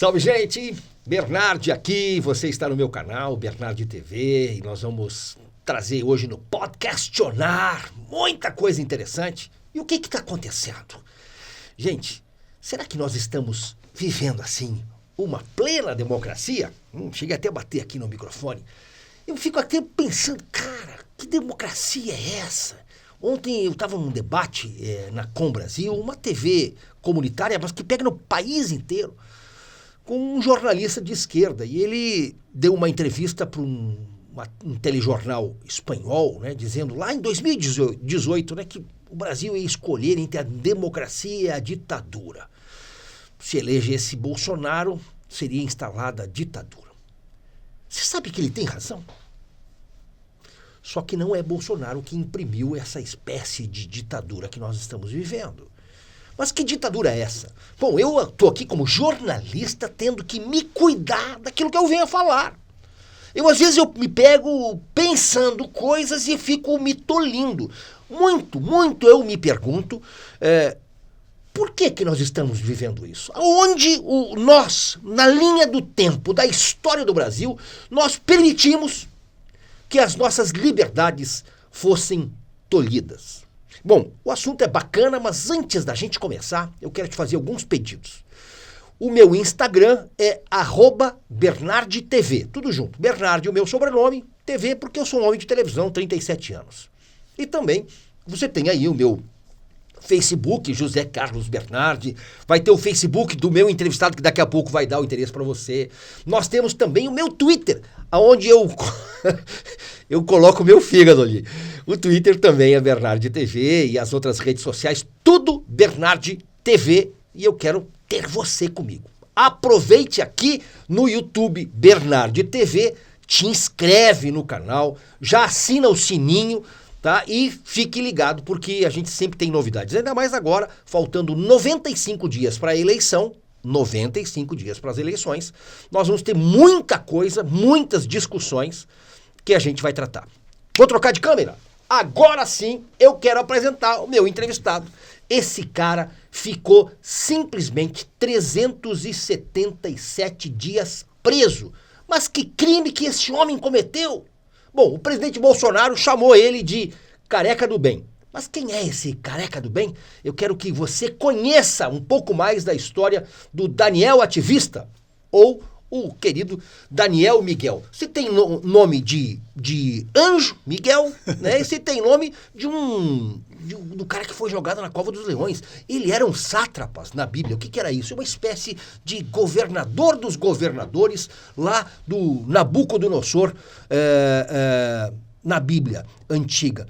Salve, gente! Bernardi aqui, você está no meu canal, Bernardi TV, e nós vamos trazer hoje no Podcastionar muita coisa interessante. E o que está acontecendo? Gente, será que nós estamos vivendo assim uma plena democracia? Cheguei até a bater aqui no microfone. Eu fico até pensando, cara, que democracia é essa? Ontem eu estava num debate na Com Brasil, uma TV comunitária, mas que pega no país inteiro, com um jornalista de esquerda. E ele deu uma entrevista para um telejornal espanhol, né, dizendo lá em 2018, né, que o Brasil ia escolher entre a democracia e a ditadura. Se elegesse Bolsonaro, seria instalada a ditadura. Você sabe que ele tem razão? Só que não é Bolsonaro que imprimiu essa espécie de ditadura que nós estamos vivendo. Mas que ditadura é essa? Bom, eu estou aqui como jornalista tendo que me cuidar daquilo que eu venho a falar. Às vezes eu me pego pensando coisas e fico me tolindo. Muito eu me pergunto, por que nós estamos vivendo isso? Onde nós, na linha do tempo da história do Brasil, nós permitimos que as nossas liberdades fossem tolhidas. Bom, o assunto é bacana, mas antes da gente começar, eu quero te fazer alguns pedidos. O meu Instagram é @BernardiTV, tudo junto. Bernardi, o meu sobrenome, TV, porque eu sou um homem de televisão, 37 anos. E também, você tem aí o meu Facebook, José Carlos Bernardi, vai ter o Facebook do meu entrevistado, que daqui a pouco vai dar o interesse para você. Nós temos também o meu Twitter, onde eu coloco o meu fígado ali. O Twitter também é Bernardi TV e as outras redes sociais, tudo Bernardi TV, e eu quero ter você comigo. Aproveite aqui no YouTube Bernardi TV, te inscreve no canal, já assina o sininho, tá? E fique ligado, porque a gente sempre tem novidades. Ainda mais agora, faltando 95 dias para a eleição, 95 dias para as eleições, nós vamos ter muita coisa, muitas discussões que a gente vai tratar. Vou trocar de câmera? Agora sim, eu quero apresentar o meu entrevistado. Esse cara ficou simplesmente 377 dias preso. Mas que crime que esse homem cometeu? Bom, o presidente Bolsonaro chamou ele de careca do bem. Mas quem é esse careca do bem? Eu quero que você conheça um pouco mais da história do Daniel Ativista, ou o querido Daniel Miguel. Se tem nome de anjo, Miguel, né? E se tem nome do cara que foi jogado na cova dos leões. Ele era um sátrapas na Bíblia. O que era isso? Uma espécie de governador dos governadores lá do Nabucodonosor na Bíblia antiga.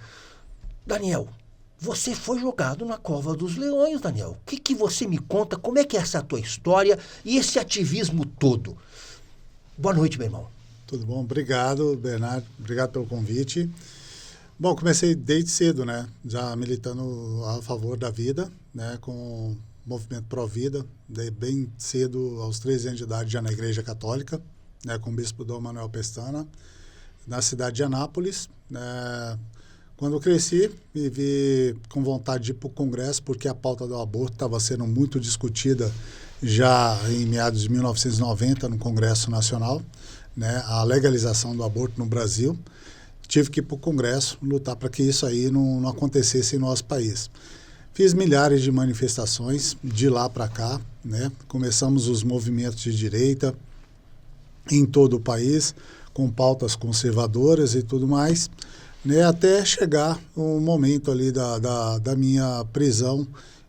Daniel, você foi jogado na cova dos leões, Daniel. O que você me conta? Como é que é essa tua história e esse ativismo todo? Boa noite, meu irmão. Tudo bom? Obrigado, Bernardo. Obrigado pelo convite. Bom, comecei desde cedo, né? Já militando a favor da vida, né? Com o movimento Pró-Vida, bem cedo, aos 13 anos de idade, já na Igreja Católica, né? Com o bispo Dom Manuel Pestana, na cidade de Anápolis, né? Quando eu cresci, me vi com vontade de ir para o Congresso, porque a pauta do aborto estava sendo muito discutida já em meados de 1990 no Congresso Nacional, né, a legalização do aborto no Brasil. Tive que ir para o Congresso lutar para que isso aí não acontecesse em nosso país. Fiz milhares de manifestações de lá para cá, né? Começamos os movimentos de direita em todo o país, com pautas conservadoras e tudo mais, né, até chegar o momento ali da minha prisão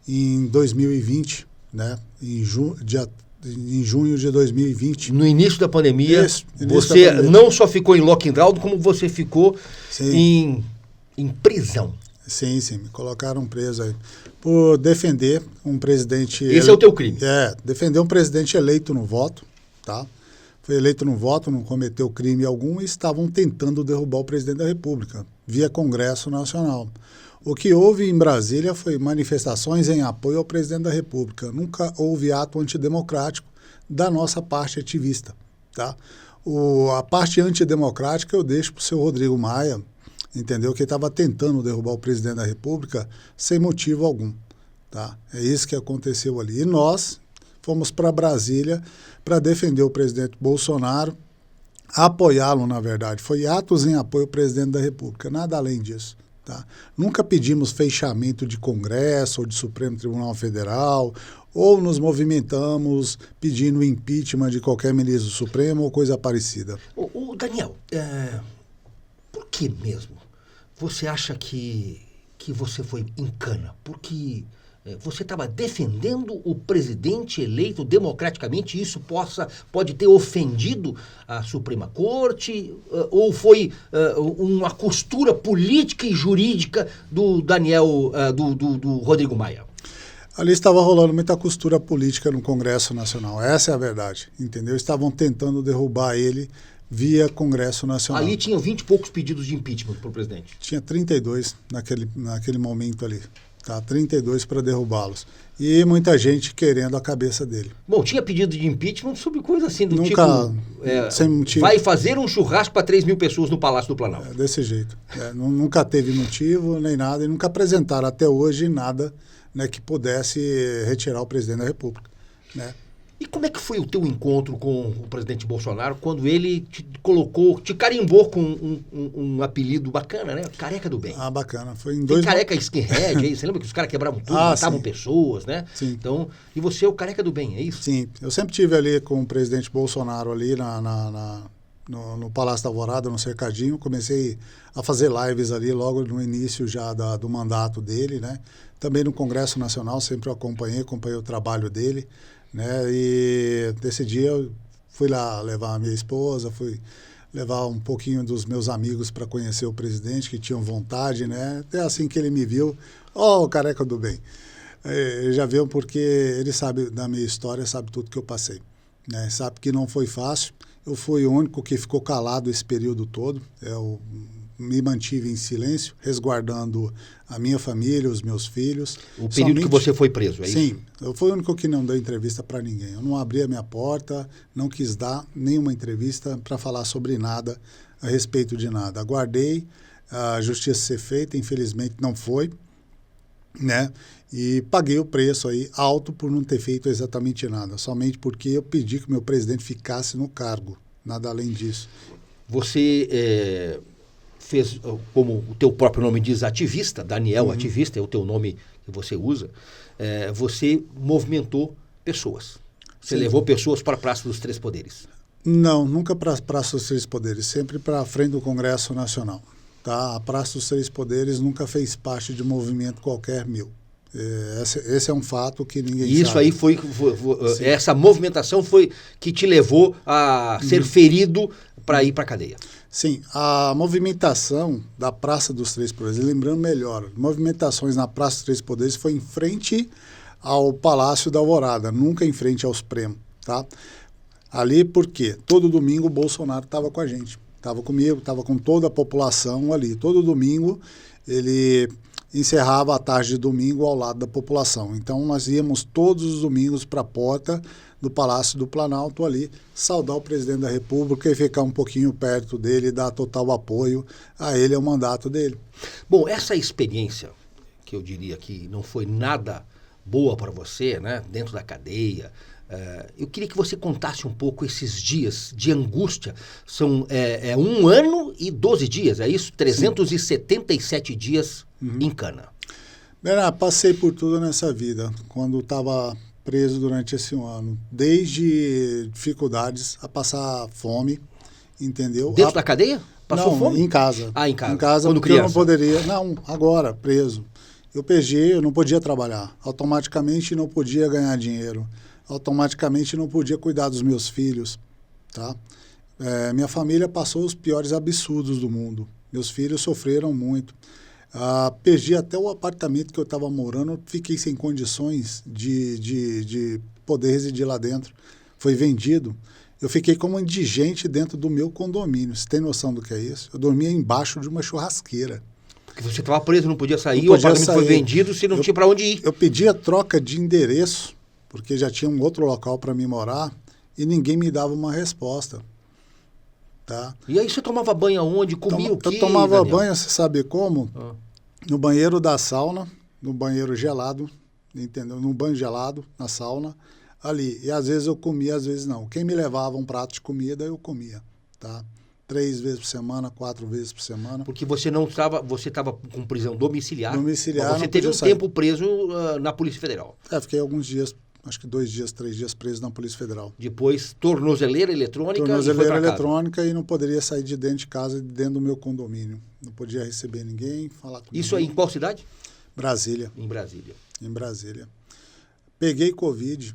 em 2020, né, em junho de 2020. No início da pandemia, você não só ficou em lockdown, como você ficou em prisão. Sim, me colocaram preso aí por defender um presidente... Esse é o teu crime. Defender um presidente eleito no voto, tá? Foi eleito no voto, não cometeu crime algum e estavam tentando derrubar o presidente da República, via Congresso Nacional. O que houve em Brasília foi manifestações em apoio ao presidente da República. Nunca houve ato antidemocrático da nossa parte ativista, tá? A parte antidemocrática eu deixo para o seu Rodrigo Maia, entendeu? Que estava tentando derrubar o presidente da República sem motivo algum, tá? É isso que aconteceu ali. E nós fomos para Brasília para defender o presidente Bolsonaro, apoiá-lo, na verdade. Foi atos em apoio ao presidente da República, nada além disso. Tá? Nunca pedimos fechamento de Congresso ou de Supremo Tribunal Federal, ou nos movimentamos pedindo impeachment de qualquer ministro do Supremo ou coisa parecida. O Daniel, por que mesmo você acha que você foi em cana? Porque você estava defendendo o presidente eleito democraticamente e isso pode ter ofendido a Suprema Corte? Ou foi uma costura política e jurídica do Daniel, do Rodrigo Maia? Ali estava rolando muita costura política no Congresso Nacional. Essa é a verdade, entendeu? Estavam tentando derrubar ele via Congresso Nacional. Ali tinham 20 e poucos pedidos de impeachment para o presidente. Tinha 32 naquele momento ali. Tá? 32 para derrubá-los. E muita gente querendo a cabeça dele. Bom, tinha pedido de impeachment sobre coisa assim do Nunca, tipo... sem motivo. Vai fazer um churrasco para 3 mil pessoas no Palácio do Planalto. Desse jeito. Nunca teve motivo nem nada. E nunca apresentaram até hoje nada, né, que pudesse retirar o presidente da República. Né? E como é que foi o teu encontro com o presidente Bolsonaro quando ele te carimbou com um apelido bacana, né? Careca do Bem. Bacana. Foi em Tem dois... careca skinhead aí, você lembra que os caras quebravam tudo, matavam sim. pessoas, né? Sim. Então, e você é o Careca do Bem, é isso? Sim. Eu sempre tive ali com o presidente Bolsonaro ali no Palácio da Alvorada, no Cercadinho. Comecei a fazer lives ali logo no início já do mandato dele, né? Também no Congresso Nacional, sempre acompanhei o trabalho dele, né? E desse dia eu fui lá levar a minha esposa, fui levar um pouquinho dos meus amigos para conhecer o presidente, que tinham vontade, né? Até assim que ele me viu, o Careca do Bem. Já viu porque ele sabe da minha história, sabe tudo que eu passei, né? Sabe que não foi fácil. Eu fui o único que ficou calado esse período todo. Eu me mantive em silêncio, resguardando a minha família, os meus filhos. O período que você foi preso, é isso? Sim, eu fui o único que não deu entrevista para ninguém. Eu não abri a minha porta, não quis dar nenhuma entrevista para falar sobre nada, a respeito de nada. Aguardei a justiça ser feita, infelizmente não foi, né? E paguei o preço aí alto por não ter feito exatamente nada, somente porque eu pedi que o meu presidente ficasse no cargo, nada além disso. Você fez, como o teu próprio nome diz, ativista, Daniel Ativista, é o teu nome que você usa, você movimentou pessoas. Você levou pessoas para a Praça dos Três Poderes. Não, nunca para a Praça dos Três Poderes, sempre para a frente do Congresso Nacional. Tá? A Praça dos Três Poderes nunca fez parte de movimento qualquer meu. Esse é um fato que ninguém sabe. Isso aí foi essa movimentação foi que te levou a ser ferido para ir para a cadeia. Sim, a movimentação da Praça dos Três Poderes, lembrando melhor, movimentações na Praça dos Três Poderes foi em frente ao Palácio da Alvorada, nunca em frente ao Supremo, tá? Ali porque todo domingo o Bolsonaro estava com a gente, estava comigo, estava com toda a população ali. Todo domingo ele encerrava a tarde de domingo ao lado da população. Então nós íamos todos os domingos para a porta do Palácio do Planalto ali, saudar o presidente da República e ficar um pouquinho perto dele, dar total apoio a ele, ao mandato dele. Bom, essa experiência, que eu diria que não foi nada boa para você, né, dentro da cadeia, eu queria que você contasse um pouco esses dias de angústia. São 1 ano e 12 dias, é isso? 377 dias em cana. Bernardo, passei por tudo nessa vida, quando estava preso durante esse ano. Desde dificuldades a passar fome, entendeu? Dentro da cadeia? Passou fome? Em casa. Em casa. Em casa, quando porque criança? eu não poderia... Não, agora, preso. Eu PG, eu não podia trabalhar. Automaticamente não podia ganhar dinheiro. Automaticamente não podia cuidar dos meus filhos, tá? Minha família passou os piores absurdos do mundo. Meus filhos sofreram muito. Perdi até o apartamento que eu estava morando, fiquei sem condições de poder residir lá dentro. Foi vendido. Eu fiquei como indigente dentro do meu condomínio. Você tem noção do que é isso? Eu dormia embaixo de uma churrasqueira. Porque você estava preso, não podia sair, não podia o apartamento foi vendido, você não tinha para onde ir. Eu pedi a troca de endereço, porque já tinha um outro local para mim morar, e ninguém me dava uma resposta. Tá? E aí você tomava banho aonde? Comia o quê, Eu tomava Daniel? banho, você sabe como? No banheiro da sauna, no banheiro gelado, entendeu? No banho gelado, na sauna. ali. E às vezes eu comia, às vezes não. Quem me levava um prato de comida, eu comia, tá? 3 vezes por semana, 4 vezes por semana. Porque você estava com prisão domiciliar. Domiciliar, Mas você teve um tempo preso na Polícia Federal. Fiquei alguns dias, acho que 2 dias, 3 dias preso na Polícia Federal. Depois, tornozeleira eletrônica. Tornozeleira eletrônica e não poderia sair de dentro de casa, de dentro do meu condomínio. Não podia receber ninguém, falar com Isso ninguém. aí em qual cidade? Brasília. Em Brasília. Em Brasília. Peguei Covid,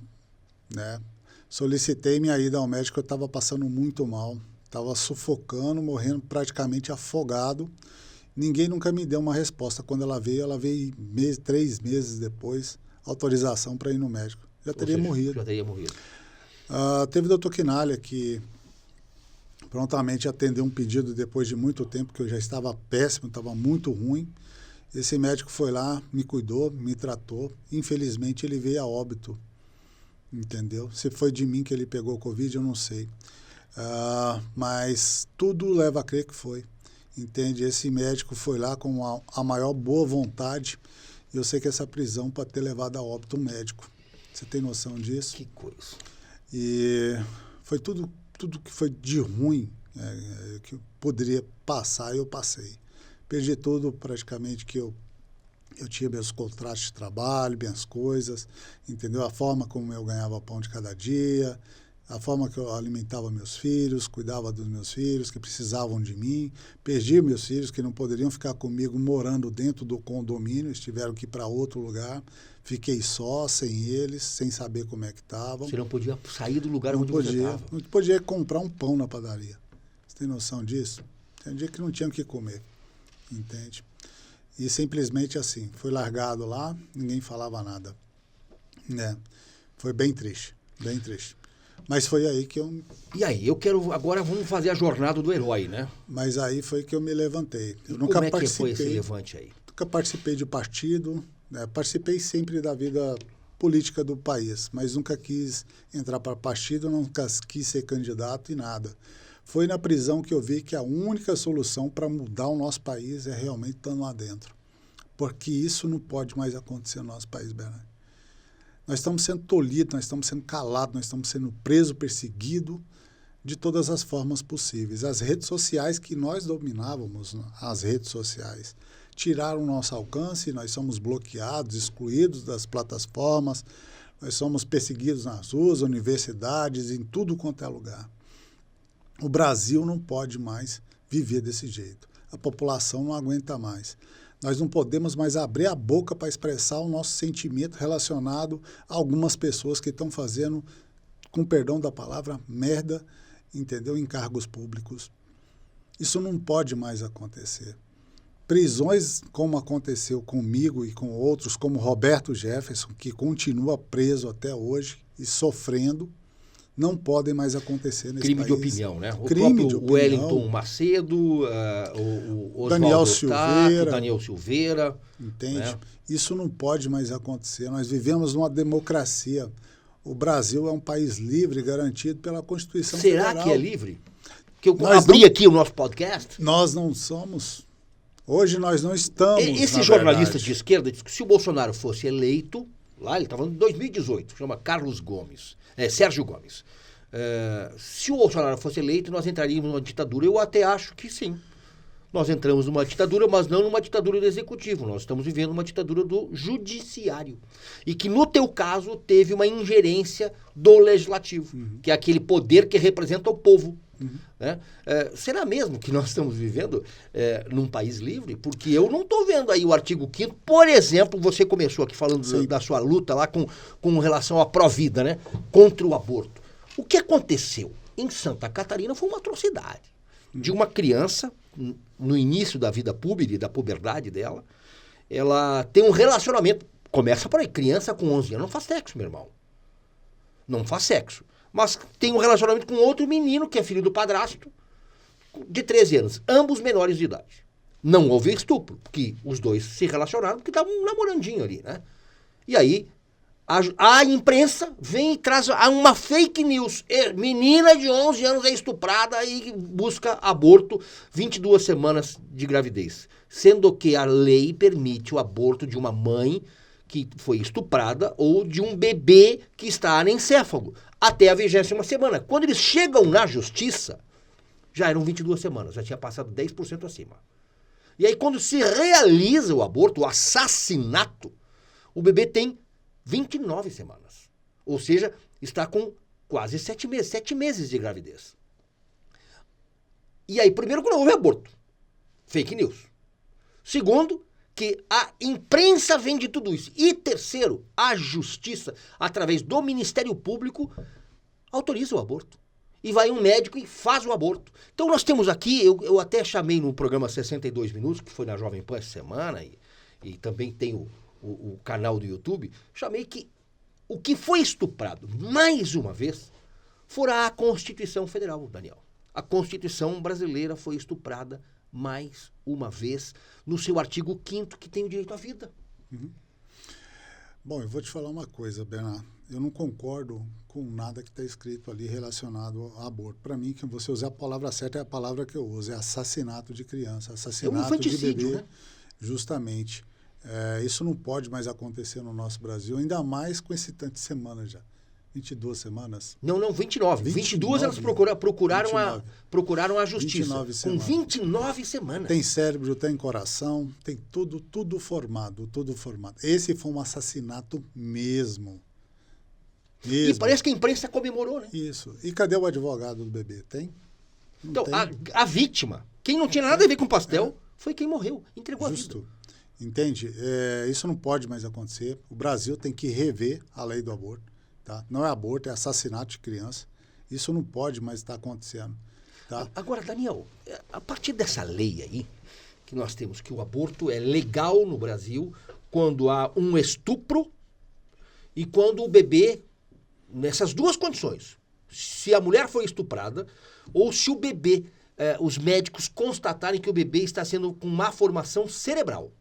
né? Solicitei minha ida ao médico, eu estava passando muito mal. Estava sufocando, morrendo praticamente afogado. Ninguém nunca me deu uma resposta. Quando ela veio 3 meses depois, autorização para ir no médico. Já teria morrido. Já teria morrido. Teve o Dr. Quinalha, que prontamente atendeu um pedido depois de muito tempo, que eu já estava péssimo, estava muito ruim. Esse médico foi lá, me cuidou, me tratou. Infelizmente, ele veio a óbito, entendeu? Se foi de mim que ele pegou o Covid, eu não sei. Mas tudo leva a crer que foi, entende? Esse médico foi lá com a maior boa vontade. E eu sei que essa prisão pode ter levado a óbito um médico. Você tem noção disso? Que coisa. E foi tudo que foi de ruim que eu poderia passar, eu passei. Perdi tudo praticamente que eu tinha meus contratos de trabalho, minhas coisas, entendeu? A forma como eu ganhava pão de cada dia, a forma que eu alimentava meus filhos, cuidava dos meus filhos que precisavam de mim. Perdi meus filhos que não poderiam ficar comigo morando dentro do condomínio, eles tiveram que ir para outro lugar. Fiquei só, sem eles, sem saber como é que estavam. Você não podia sair do lugar onde você estava? Não podia comprar um pão na padaria. Você tem noção disso? Tem um dia que não tinha o que comer, entende? E simplesmente assim, foi largado lá, ninguém falava nada. Né? Foi bem triste, bem triste. Mas foi aí que eu... E aí, agora vamos fazer a jornada do herói, né? Mas aí foi que eu me levantei. Eu nunca participei. Como é que foi esse levante aí? Nunca participei de partido, né? Participei sempre da vida política do país, mas nunca quis entrar para partido, nunca quis ser candidato e nada. Foi na prisão que eu vi que a única solução para mudar o nosso país é realmente estando lá dentro. Porque isso não pode mais acontecer no nosso país, Bernardo. Nós estamos sendo tolhidos, nós estamos sendo calados, nós estamos sendo presos, perseguidos de todas as formas possíveis. As redes sociais que nós dominávamos, as redes sociais, tiraram o nosso alcance, nós somos bloqueados, excluídos das plataformas, nós somos perseguidos nas ruas, universidades, em tudo quanto é lugar. O Brasil não pode mais viver desse jeito. A população não aguenta mais. Nós não podemos mais abrir a boca para expressar o nosso sentimento relacionado a algumas pessoas que estão fazendo, com perdão da palavra, merda, entendeu? Em cargos públicos. Isso não pode mais acontecer. Prisões, como aconteceu comigo e com outros, como Roberto Jefferson, que continua preso até hoje e sofrendo, não podem mais acontecer nesse crime país. De opinião, né? Crime de opinião. Wellington Macedo, o Daniel Silveira. Entende? Né? Isso não pode mais acontecer. Nós vivemos numa democracia. O Brasil é um país livre, garantido pela Constituição Federal. Será que é livre? Porque eu abri aqui o nosso podcast. Nós não somos. Hoje nós não estamos. Esse jornalista de esquerda disse que se o Bolsonaro fosse eleito, lá ele estava em 2018, chama Sérgio Gomes. Se o Bolsonaro fosse eleito, nós entraríamos numa ditadura. Eu até acho que sim. Nós entramos numa ditadura, mas não numa ditadura do executivo. Nós estamos vivendo uma ditadura do judiciário. E que, no teu caso, teve uma ingerência do legislativo, que é aquele poder que representa o povo. Né? Será mesmo que nós estamos vivendo num país livre? Porque eu não estou vendo aí o artigo 5º. Por exemplo, você começou aqui falando da sua luta lá com relação à pró-vida, né? Contra o aborto. O que aconteceu em Santa Catarina foi uma atrocidade. De uma criança, no início da vida pública, da puberdade dela, ela tem um relacionamento, começa por aí, criança com 11 anos não faz sexo, meu irmão. Não faz sexo. Mas tem um relacionamento com outro menino, que é filho do padrasto, de 13 anos, ambos menores de idade. Não houve estupro, porque os dois se relacionaram, porque estavam namorandinho ali, né? E aí, a imprensa vem e traz uma fake news. Menina de 11 anos é estuprada e busca aborto 22 semanas de gravidez. Sendo que a lei permite o aborto de uma mãe que foi estuprada ou de um bebê que está anencéfalo até a 20ª semana. Quando eles chegam na justiça, já eram 22 semanas, já tinha passado 10% acima. E aí quando se realiza o aborto, o assassinato, o bebê tem 29 semanas. Ou seja, está com quase 7 meses, 7 meses de gravidez. E aí, primeiro, que não houve aborto. Fake news. Segundo, que a imprensa vende tudo isso. E terceiro, a justiça, através do Ministério Público, autoriza o aborto. E vai um médico e faz o aborto. Então nós temos aqui, eu até chamei no programa 62 Minutos, que foi na Jovem Pan essa semana, e também tem o canal do YouTube, chamei que o que foi estuprado, mais uma vez, fora a Constituição Federal, Daniel. A Constituição brasileira foi estuprada mais uma vez no seu artigo 5º, que tem o direito à vida. Uhum. Bom, eu vou te falar uma coisa, Bernardo. Eu não concordo com nada que está escrito ali relacionado ao aborto. Para mim, que você usar a palavra certa é a palavra que eu uso, é assassinato de criança, assassinato de bebê, né? Justamente. Isso não pode mais acontecer no nosso Brasil, ainda mais com esse tanto de semanas já. 22 semanas? Não, 29. 22 elas procuraram a justiça. 29 semanas. Com 29 semanas. Tem cérebro, tem coração, tem tudo formado. Esse foi um assassinato mesmo. E parece que a imprensa comemorou, né? Isso. E cadê o advogado do bebê? Tem? Não então, tem. A vítima, quem não tinha nada a ver com o pastel, foi quem morreu, entregou a vida. Entende? Isso não pode mais acontecer. O Brasil tem que rever a lei do aborto. Tá? Não é aborto, é assassinato de criança. Isso não pode mais estar acontecendo. Tá? Agora, Daniel, a partir dessa lei aí, que nós temos que o aborto é legal no Brasil quando há um estupro e quando o bebê, nessas duas condições, se a mulher foi estuprada ou se o bebê, os médicos constatarem que o bebê está sendo com má formação cerebral.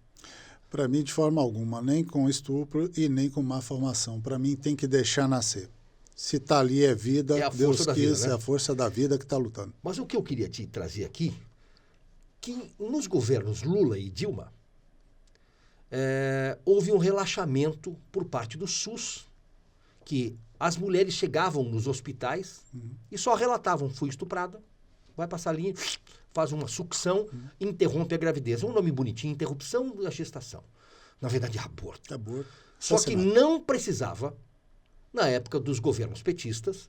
Para mim, de forma alguma, nem com estupro e nem com má formação. Para mim, tem que deixar nascer. Se está ali é vida, Deus quis, é a força da vida que está lutando. Mas o que eu queria te trazer aqui, que nos governos Lula e Dilma, houve um relaxamento por parte do SUS, que as mulheres chegavam nos hospitais e só relatavam, fui estuprada, vai passar ali, faz uma sucção, interrompe a gravidez. Um nome bonitinho, interrupção da gestação. Na verdade, é aborto. Aborto. Só que não precisava, na época dos governos petistas,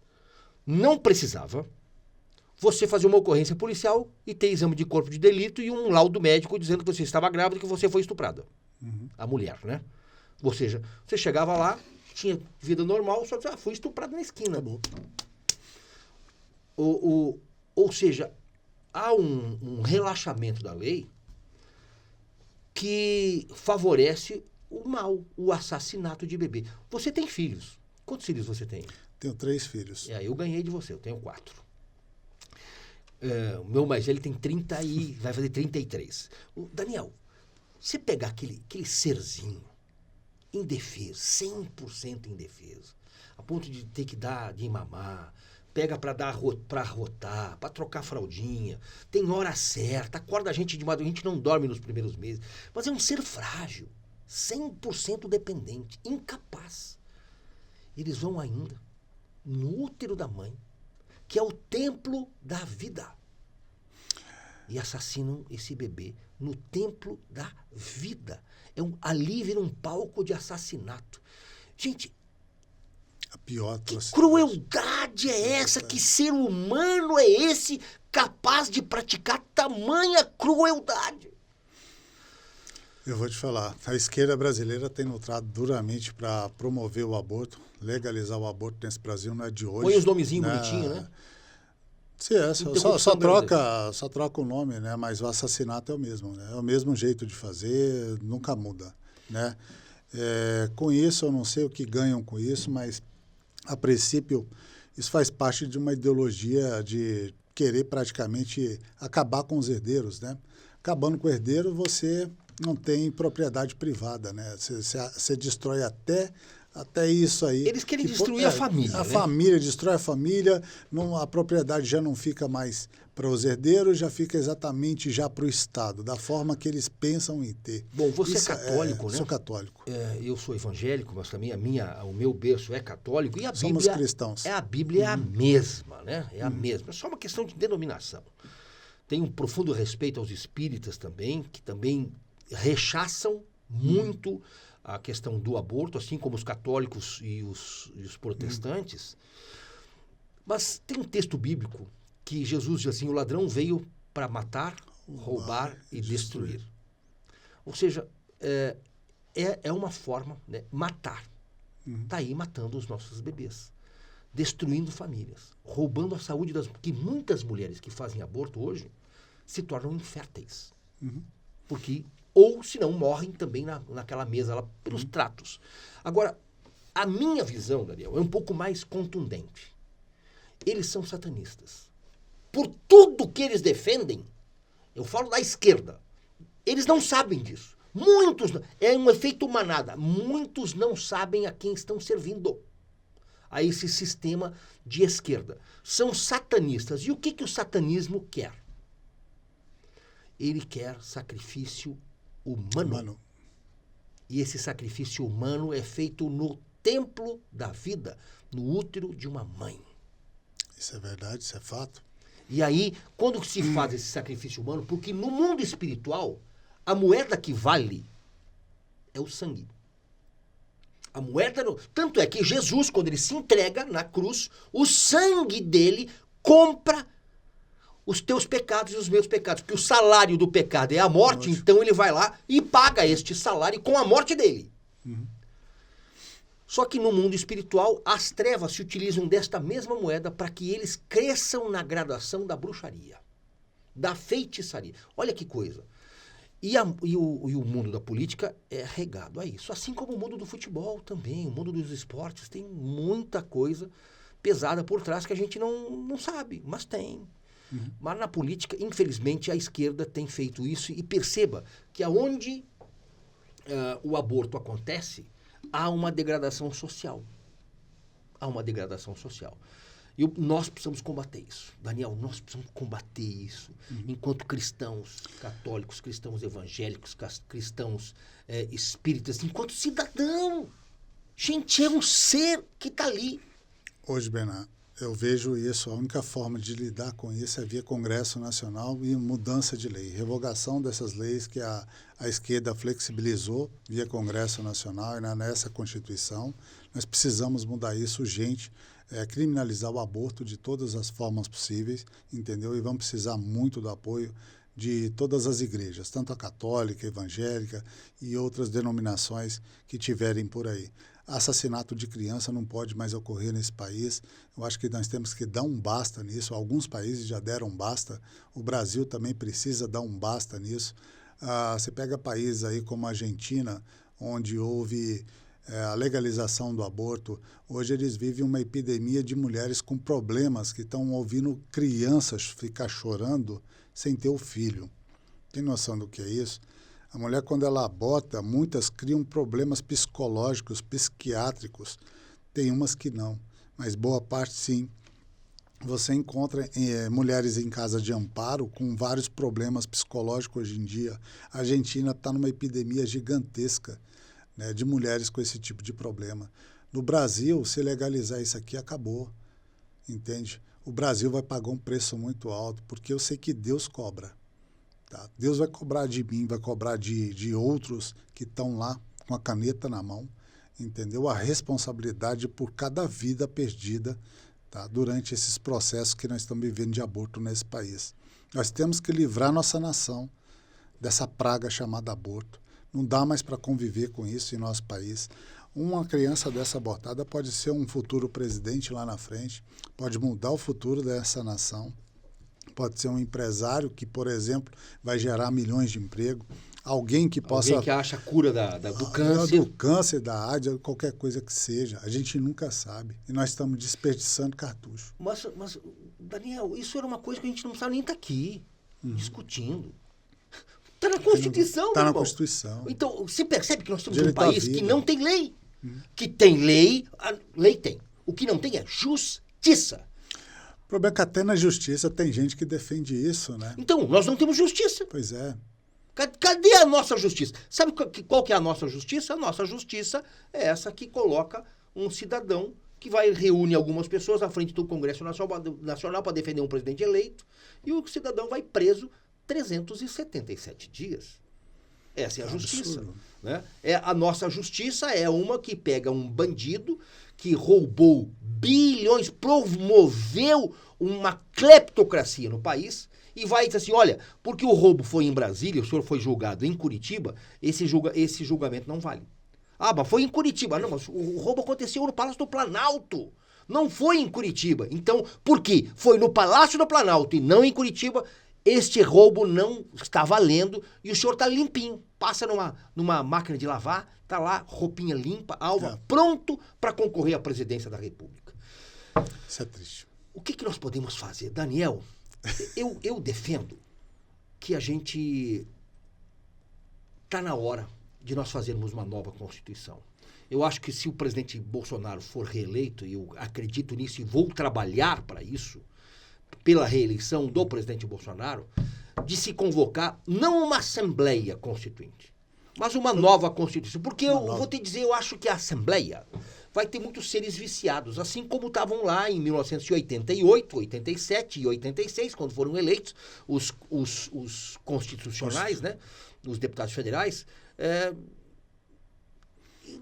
não precisava você fazer uma ocorrência policial e ter exame de corpo de delito e um laudo médico dizendo que você estava grávida e que você foi estuprada. A mulher, né? Ou seja, você chegava lá, tinha vida normal, só que fui estuprada na esquina. Acabou. Ou seja, há um relaxamento da lei que favorece o mal, o assassinato de bebê. Você tem filhos. Quantos filhos você tem? Tenho 3 filhos. Eu ganhei de você, eu tenho 4. O meu mais velho tem 30 e vai fazer 33. Daniel, você pegar aquele serzinho indefeso, 100% indefeso, a ponto de ter que dar de mamar, pega para arrotar, para trocar fraldinha, tem hora certa, acorda a gente de madrugada, a gente não dorme nos primeiros meses, mas é um ser frágil, 100% dependente, incapaz. Eles vão ainda no útero da mãe, que é o templo da vida, e assassinam esse bebê no templo da vida. Ali vira um palco de assassinato. Gente, a pior que crueldade é essa? Que ser humano é esse capaz de praticar tamanha crueldade? Eu vou te falar, a esquerda brasileira tem lutado duramente para promover o aborto, legalizar o aborto nesse Brasil, não é de hoje. Põe os nomezinhos bonitinhos, né? Sim, só troca o nome, né? Mas o assassinato é o mesmo, né? É o mesmo jeito de fazer, nunca muda, né? Com isso, eu não sei o que ganham com isso, mas, a princípio, isso faz parte de uma ideologia de querer praticamente acabar com os herdeiros, né? Acabando com o herdeiro, você não tem propriedade privada, né? Você destrói até até isso aí. Eles querem destruir a família. A né? família, destrói a família, a propriedade já não fica mais para os herdeiros, já fica exatamente já para o Estado, da forma que eles pensam em ter. Bom, você é católico, né? Sou católico. Eu sou evangélico, mas também o meu berço é católico. E a Somos Bíblia, cristãos. A Bíblia é a mesma, né? É a mesma. É só uma questão de denominação. Tenho um profundo respeito aos espíritas também, que também rechaçam muito a questão do aborto, assim como os católicos e os protestantes. Mas tem um texto bíblico que Jesus diz assim, o ladrão veio para matar, roubar e destruir. Ou seja, é uma forma, né, matar. Está aí matando os nossos bebês, destruindo famílias, roubando a saúde porque muitas mulheres que fazem aborto hoje se tornam inférteis. Porque, ou se não, morrem também naquela mesa lá pelos tratos. Agora, a minha visão, Daniel, é um pouco mais contundente. Eles são satanistas. Por tudo que eles defendem, eu falo da esquerda, eles não sabem disso. Muitos, é um efeito manada, muitos não sabem a quem estão servindo. A esse sistema de esquerda. São satanistas. E o que o satanismo quer? Ele quer sacrifício humano. E esse sacrifício humano é feito no templo da vida, no útero de uma mãe. Isso é verdade, isso é fato. E aí, quando se faz esse sacrifício humano, porque no mundo espiritual, a moeda que vale é o sangue. A moeda... Tanto é que Jesus, quando ele se entrega na cruz, o sangue dele compra os teus pecados e os meus pecados. Porque o salário do pecado é a morte, então ele vai lá e paga este salário com a morte dele. Só que no mundo espiritual, as trevas se utilizam desta mesma moeda para que eles cresçam na graduação da bruxaria, da feitiçaria. Olha que coisa. E o mundo da política é regado a isso. Assim como o mundo do futebol também, o mundo dos esportes, tem muita coisa pesada por trás que a gente não sabe, mas tem. Mas na política, infelizmente, a esquerda tem feito isso. E perceba que aonde o aborto acontece, há uma degradação social. Há uma degradação social. E nós precisamos combater isso. Daniel, nós precisamos combater isso. Enquanto cristãos católicos, cristãos evangélicos, cristãos espíritas, enquanto cidadão. Gente, é um ser que está ali. Hoje, Bernardo, eu vejo isso, a única forma de lidar com isso é via Congresso Nacional e mudança de lei. Revogação dessas leis que a esquerda flexibilizou via Congresso Nacional e nessa Constituição. Nós precisamos mudar isso urgente. Criminalizar o aborto de todas as formas possíveis, entendeu? E vamos precisar muito do apoio de todas as igrejas, tanto a católica, a evangélica e outras denominações que tiverem por aí. Assassinato de criança não pode mais ocorrer nesse país. Eu acho que nós temos que dar um basta nisso. Alguns países já deram um basta. O Brasil também precisa dar um basta nisso. Você pega países aí como a Argentina, onde houve a legalização do aborto. Hoje eles vivem uma epidemia de mulheres com problemas que estão ouvindo crianças ficar chorando sem ter o filho. Tem noção do que é isso? A mulher, quando ela aborta, muitas criam problemas psicológicos, psiquiátricos. Tem umas que não, mas boa parte sim. Você encontra mulheres em casa de amparo com vários problemas psicológicos hoje em dia. A Argentina está numa epidemia gigantesca, né, de mulheres com esse tipo de problema. No Brasil, se legalizar isso aqui, acabou, entende? O Brasil vai pagar um preço muito alto, porque eu sei que Deus cobra. Tá? Deus vai cobrar de mim, vai cobrar de outros que estão lá com a caneta na mão, entendeu? A responsabilidade por cada vida perdida, tá? Durante esses processos que nós estamos vivendo de aborto nesse país. Nós temos que livrar nossa nação dessa praga chamada aborto. Não dá mais para conviver com isso em nosso país. Uma criança dessa abortada pode ser um futuro presidente lá na frente, pode mudar o futuro dessa nação. Pode ser um empresário que, por exemplo, vai gerar milhões de emprego. Alguém que possa... Alguém que acha a cura do câncer. Do câncer, da AIDS, qualquer coisa que seja. A gente nunca sabe. E nós estamos desperdiçando cartucho. Mas, Daniel, isso era uma coisa que a gente não sabe nem estar aqui discutindo. Está na Constituição, Está na Constituição. Então, você percebe que nós somos um país que não tem lei. Que tem lei, a lei tem. O que não tem é justiça. O problema é que até na justiça tem gente que defende isso, né? Então, nós não temos justiça. Pois é. Cadê a nossa justiça? Sabe qual que é a nossa justiça? A nossa justiça é essa que coloca um cidadão que reúne algumas pessoas à frente do Congresso Nacional para defender um presidente eleito e o cidadão vai preso 377 dias. Essa é a justiça. Né? A nossa justiça é uma que pega um bandido que roubou bilhões, promoveu uma cleptocracia no país e vai dizer assim, olha, porque o roubo foi em Brasília, o senhor foi julgado em Curitiba, esse julgamento não vale. Ah, mas foi em Curitiba. Não, mas o roubo aconteceu no Palácio do Planalto. Não foi em Curitiba. Então, por quê? Foi no Palácio do Planalto e não em Curitiba. Este roubo não está valendo e o senhor está limpinho. Passa numa máquina de lavar, está lá, roupinha limpa, alva, pronto para concorrer à presidência da República. Isso é triste. O que nós podemos fazer? Daniel, eu defendo que a gente está na hora de nós fazermos uma nova Constituição. Eu acho que se o presidente Bolsonaro for reeleito, e eu acredito nisso e vou trabalhar para isso, pela reeleição do presidente Bolsonaro, de se convocar não uma Assembleia Constituinte, mas uma nova Constituição. Porque eu vou te dizer, eu acho que a Assembleia vai ter muitos seres viciados, assim como estavam lá em 1988, 87 e 86, quando foram eleitos os constitucionais, né, os deputados federais.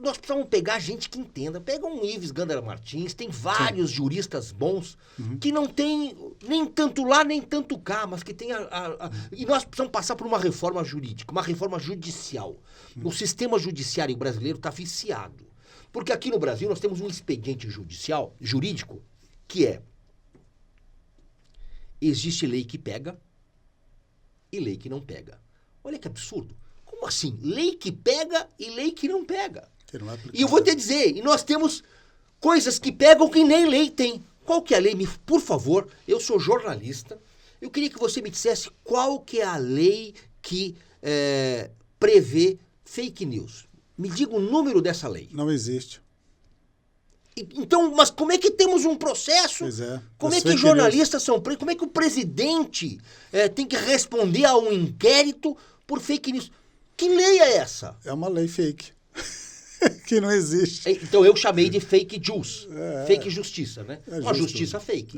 Nós precisamos pegar gente que entenda. Pega um Ives Gandara Martins, tem vários juristas bons que não tem nem tanto lá, nem tanto cá, mas que tem e nós precisamos passar por uma reforma jurídica, uma reforma judicial. O sistema judiciário brasileiro está viciado. Porque aqui no Brasil nós temos um expediente jurídico, que existe lei que pega e lei que não pega. Olha que absurdo. Como assim? Lei que pega e lei que não pega. E eu vou te dizer, e nós temos coisas que pegam que nem lei tem. Qual que é a lei? Por favor, eu sou jornalista, eu queria que você me dissesse qual que é a lei que prevê fake news. Me diga o número dessa lei. Não existe. Então, mas como é que temos um processo? Pois é. Como é que jornalistas são presos? Como é que o presidente tem que responder a um inquérito por fake news? Que lei é essa? É uma lei fake. Que não existe. Então eu chamei de fake juice. Fake justiça, né? Uma justiça fake.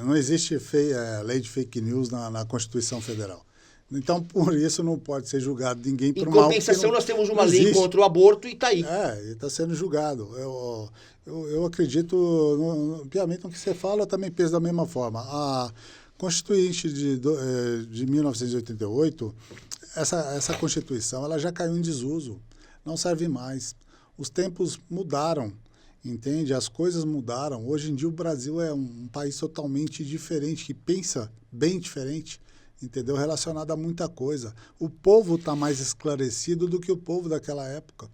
Não existe lei de fake news na Constituição Federal. Então, por isso, não pode ser julgado ninguém por mal. Em compensação, nós temos uma lei contra o aborto e está aí. E está sendo julgado. Eu acredito piamente no que você fala, eu também penso da mesma forma. A Constituinte de 1988, essa Constituição, ela já caiu em desuso. Não serve mais. Os tempos mudaram, entende? As coisas mudaram. Hoje em dia o Brasil é um país totalmente diferente, que pensa bem diferente, entendeu? Relacionado a muita coisa. O povo está mais esclarecido do que o povo daquela época,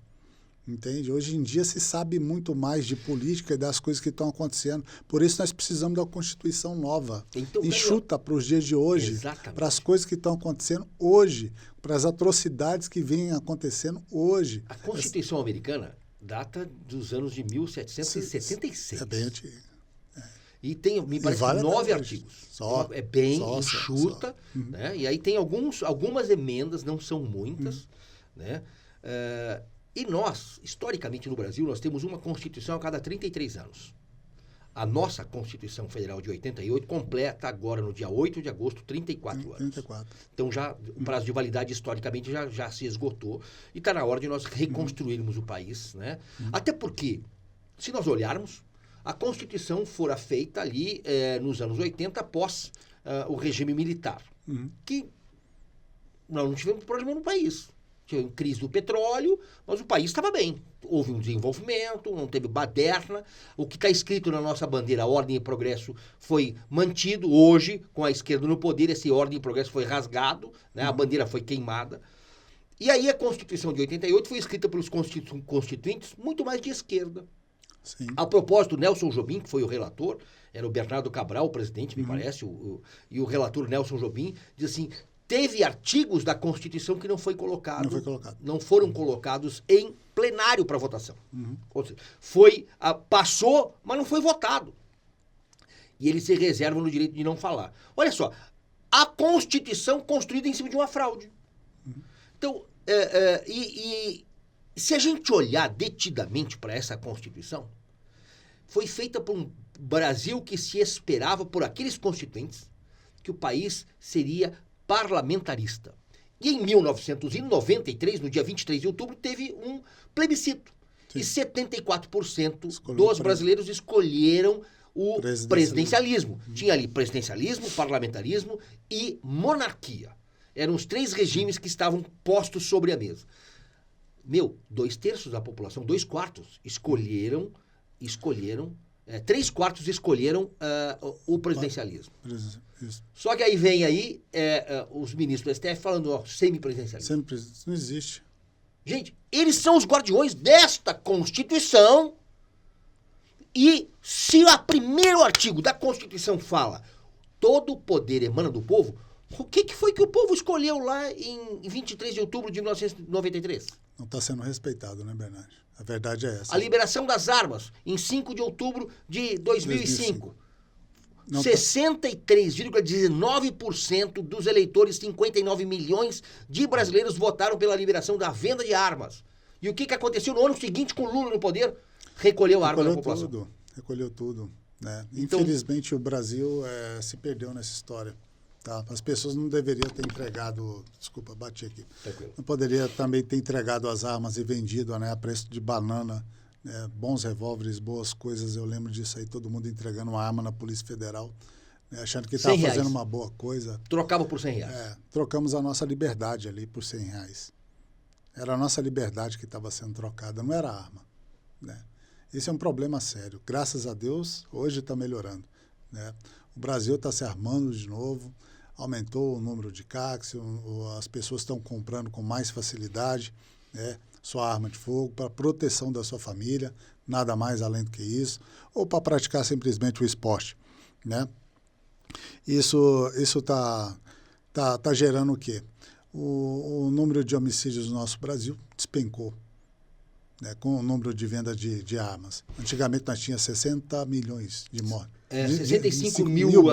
entende? Hoje em dia se sabe muito mais de política e das coisas que estão acontecendo. Por isso nós precisamos da Constituição nova, enxuta para os dias de hoje, para as coisas que estão acontecendo hoje, para as atrocidades que vêm acontecendo hoje. A Constituição americana data dos anos de 1776. É bem antiga. E tem, me parece, 9 artigos. É bem enxuta. Né? E aí tem algumas emendas, não são muitas. Né? E nós, historicamente no Brasil, nós temos uma Constituição a cada 33 anos. A nossa Constituição Federal de 88 completa agora, no dia 8 de agosto, 34 anos. 34. Então, o prazo de validade, historicamente, já se esgotou. E está na hora de nós reconstruirmos o país. Né? Até porque, se nós olharmos, a Constituição fora feita ali nos anos 80, após o regime militar. Que nós não tivemos problema no país. Tinha crise do petróleo, mas o país estava bem. Houve um desenvolvimento, não teve baderna. O que está escrito na nossa bandeira, ordem e progresso, foi mantido. Hoje, com a esquerda no poder, esse ordem e progresso foi rasgado, né? A bandeira foi queimada. E aí a Constituição de 88 foi escrita pelos constituintes muito mais de esquerda. Sim. A propósito, Nelson Jobim, que foi o relator, era o Bernardo Cabral, o presidente, me parece, e o relator Nelson Jobim, diz assim, teve artigos da Constituição que não foi colocado. Não foi colocado. Não foram colocados em plenário para votação. Ou seja, passou, mas não foi votado. E eles se reservam no direito de não falar. Olha só, a Constituição construída em cima de uma fraude. Então, se a gente olhar detidamente para essa Constituição, foi feita por um Brasil que se esperava por aqueles constituintes que o país seria parlamentarista. E em 1993, no dia 23 de outubro, teve um plebiscito. Sim. E 74% dos brasileiros escolheram o presidencialismo. Tinha ali presidencialismo, parlamentarismo e monarquia. Eram os 3 regimes que estavam postos sobre a mesa. 2/3 da população, 2/4 escolheram 3/4 escolheram o presidencialismo. Isso. Só que aí vem os ministros do STF falando, semipresidencialismo. Não existe. Gente, eles são os guardiões desta Constituição. E se o primeiro artigo da Constituição fala todo o poder emana do povo, o que foi que o povo escolheu lá em 23 de outubro de 1993? Não está sendo respeitado, né, Bernardo? A verdade é essa. A liberação das armas, em 5 de outubro de 2005. 63,19% dos eleitores, 59 milhões de brasileiros votaram pela liberação da venda de armas. E o que aconteceu no ano seguinte com o Lula no poder? Recolheu a arma da população. Recolheu tudo. Né? Então, infelizmente, o Brasil se perdeu nessa história. Tá? As pessoas não deveriam ter entregado... Desculpa, bati aqui. Tranquilo. Não poderia também ter entregado as armas e vendido, né, a preço de banana, né, bons revólveres, boas coisas. Eu lembro disso aí, todo mundo entregando uma arma na Polícia Federal, né, achando que estava fazendo uma boa coisa. Trocava por R$100. Trocamos a nossa liberdade ali por R$100. Era a nossa liberdade que estava sendo trocada, não era a arma. Né? Esse é um problema sério. Graças a Deus, hoje está melhorando. Né? O Brasil está se armando de novo, aumentou o número de CACs, as pessoas estão comprando com mais facilidade, né, sua arma de fogo para proteção da sua família, nada mais além do que isso, ou para praticar simplesmente o esporte. Né? Isso está gerando o quê? O número de homicídios no nosso Brasil despencou. Né, com o número de venda de armas. Antigamente nós tínhamos 60 milhões de mortes. 65 mil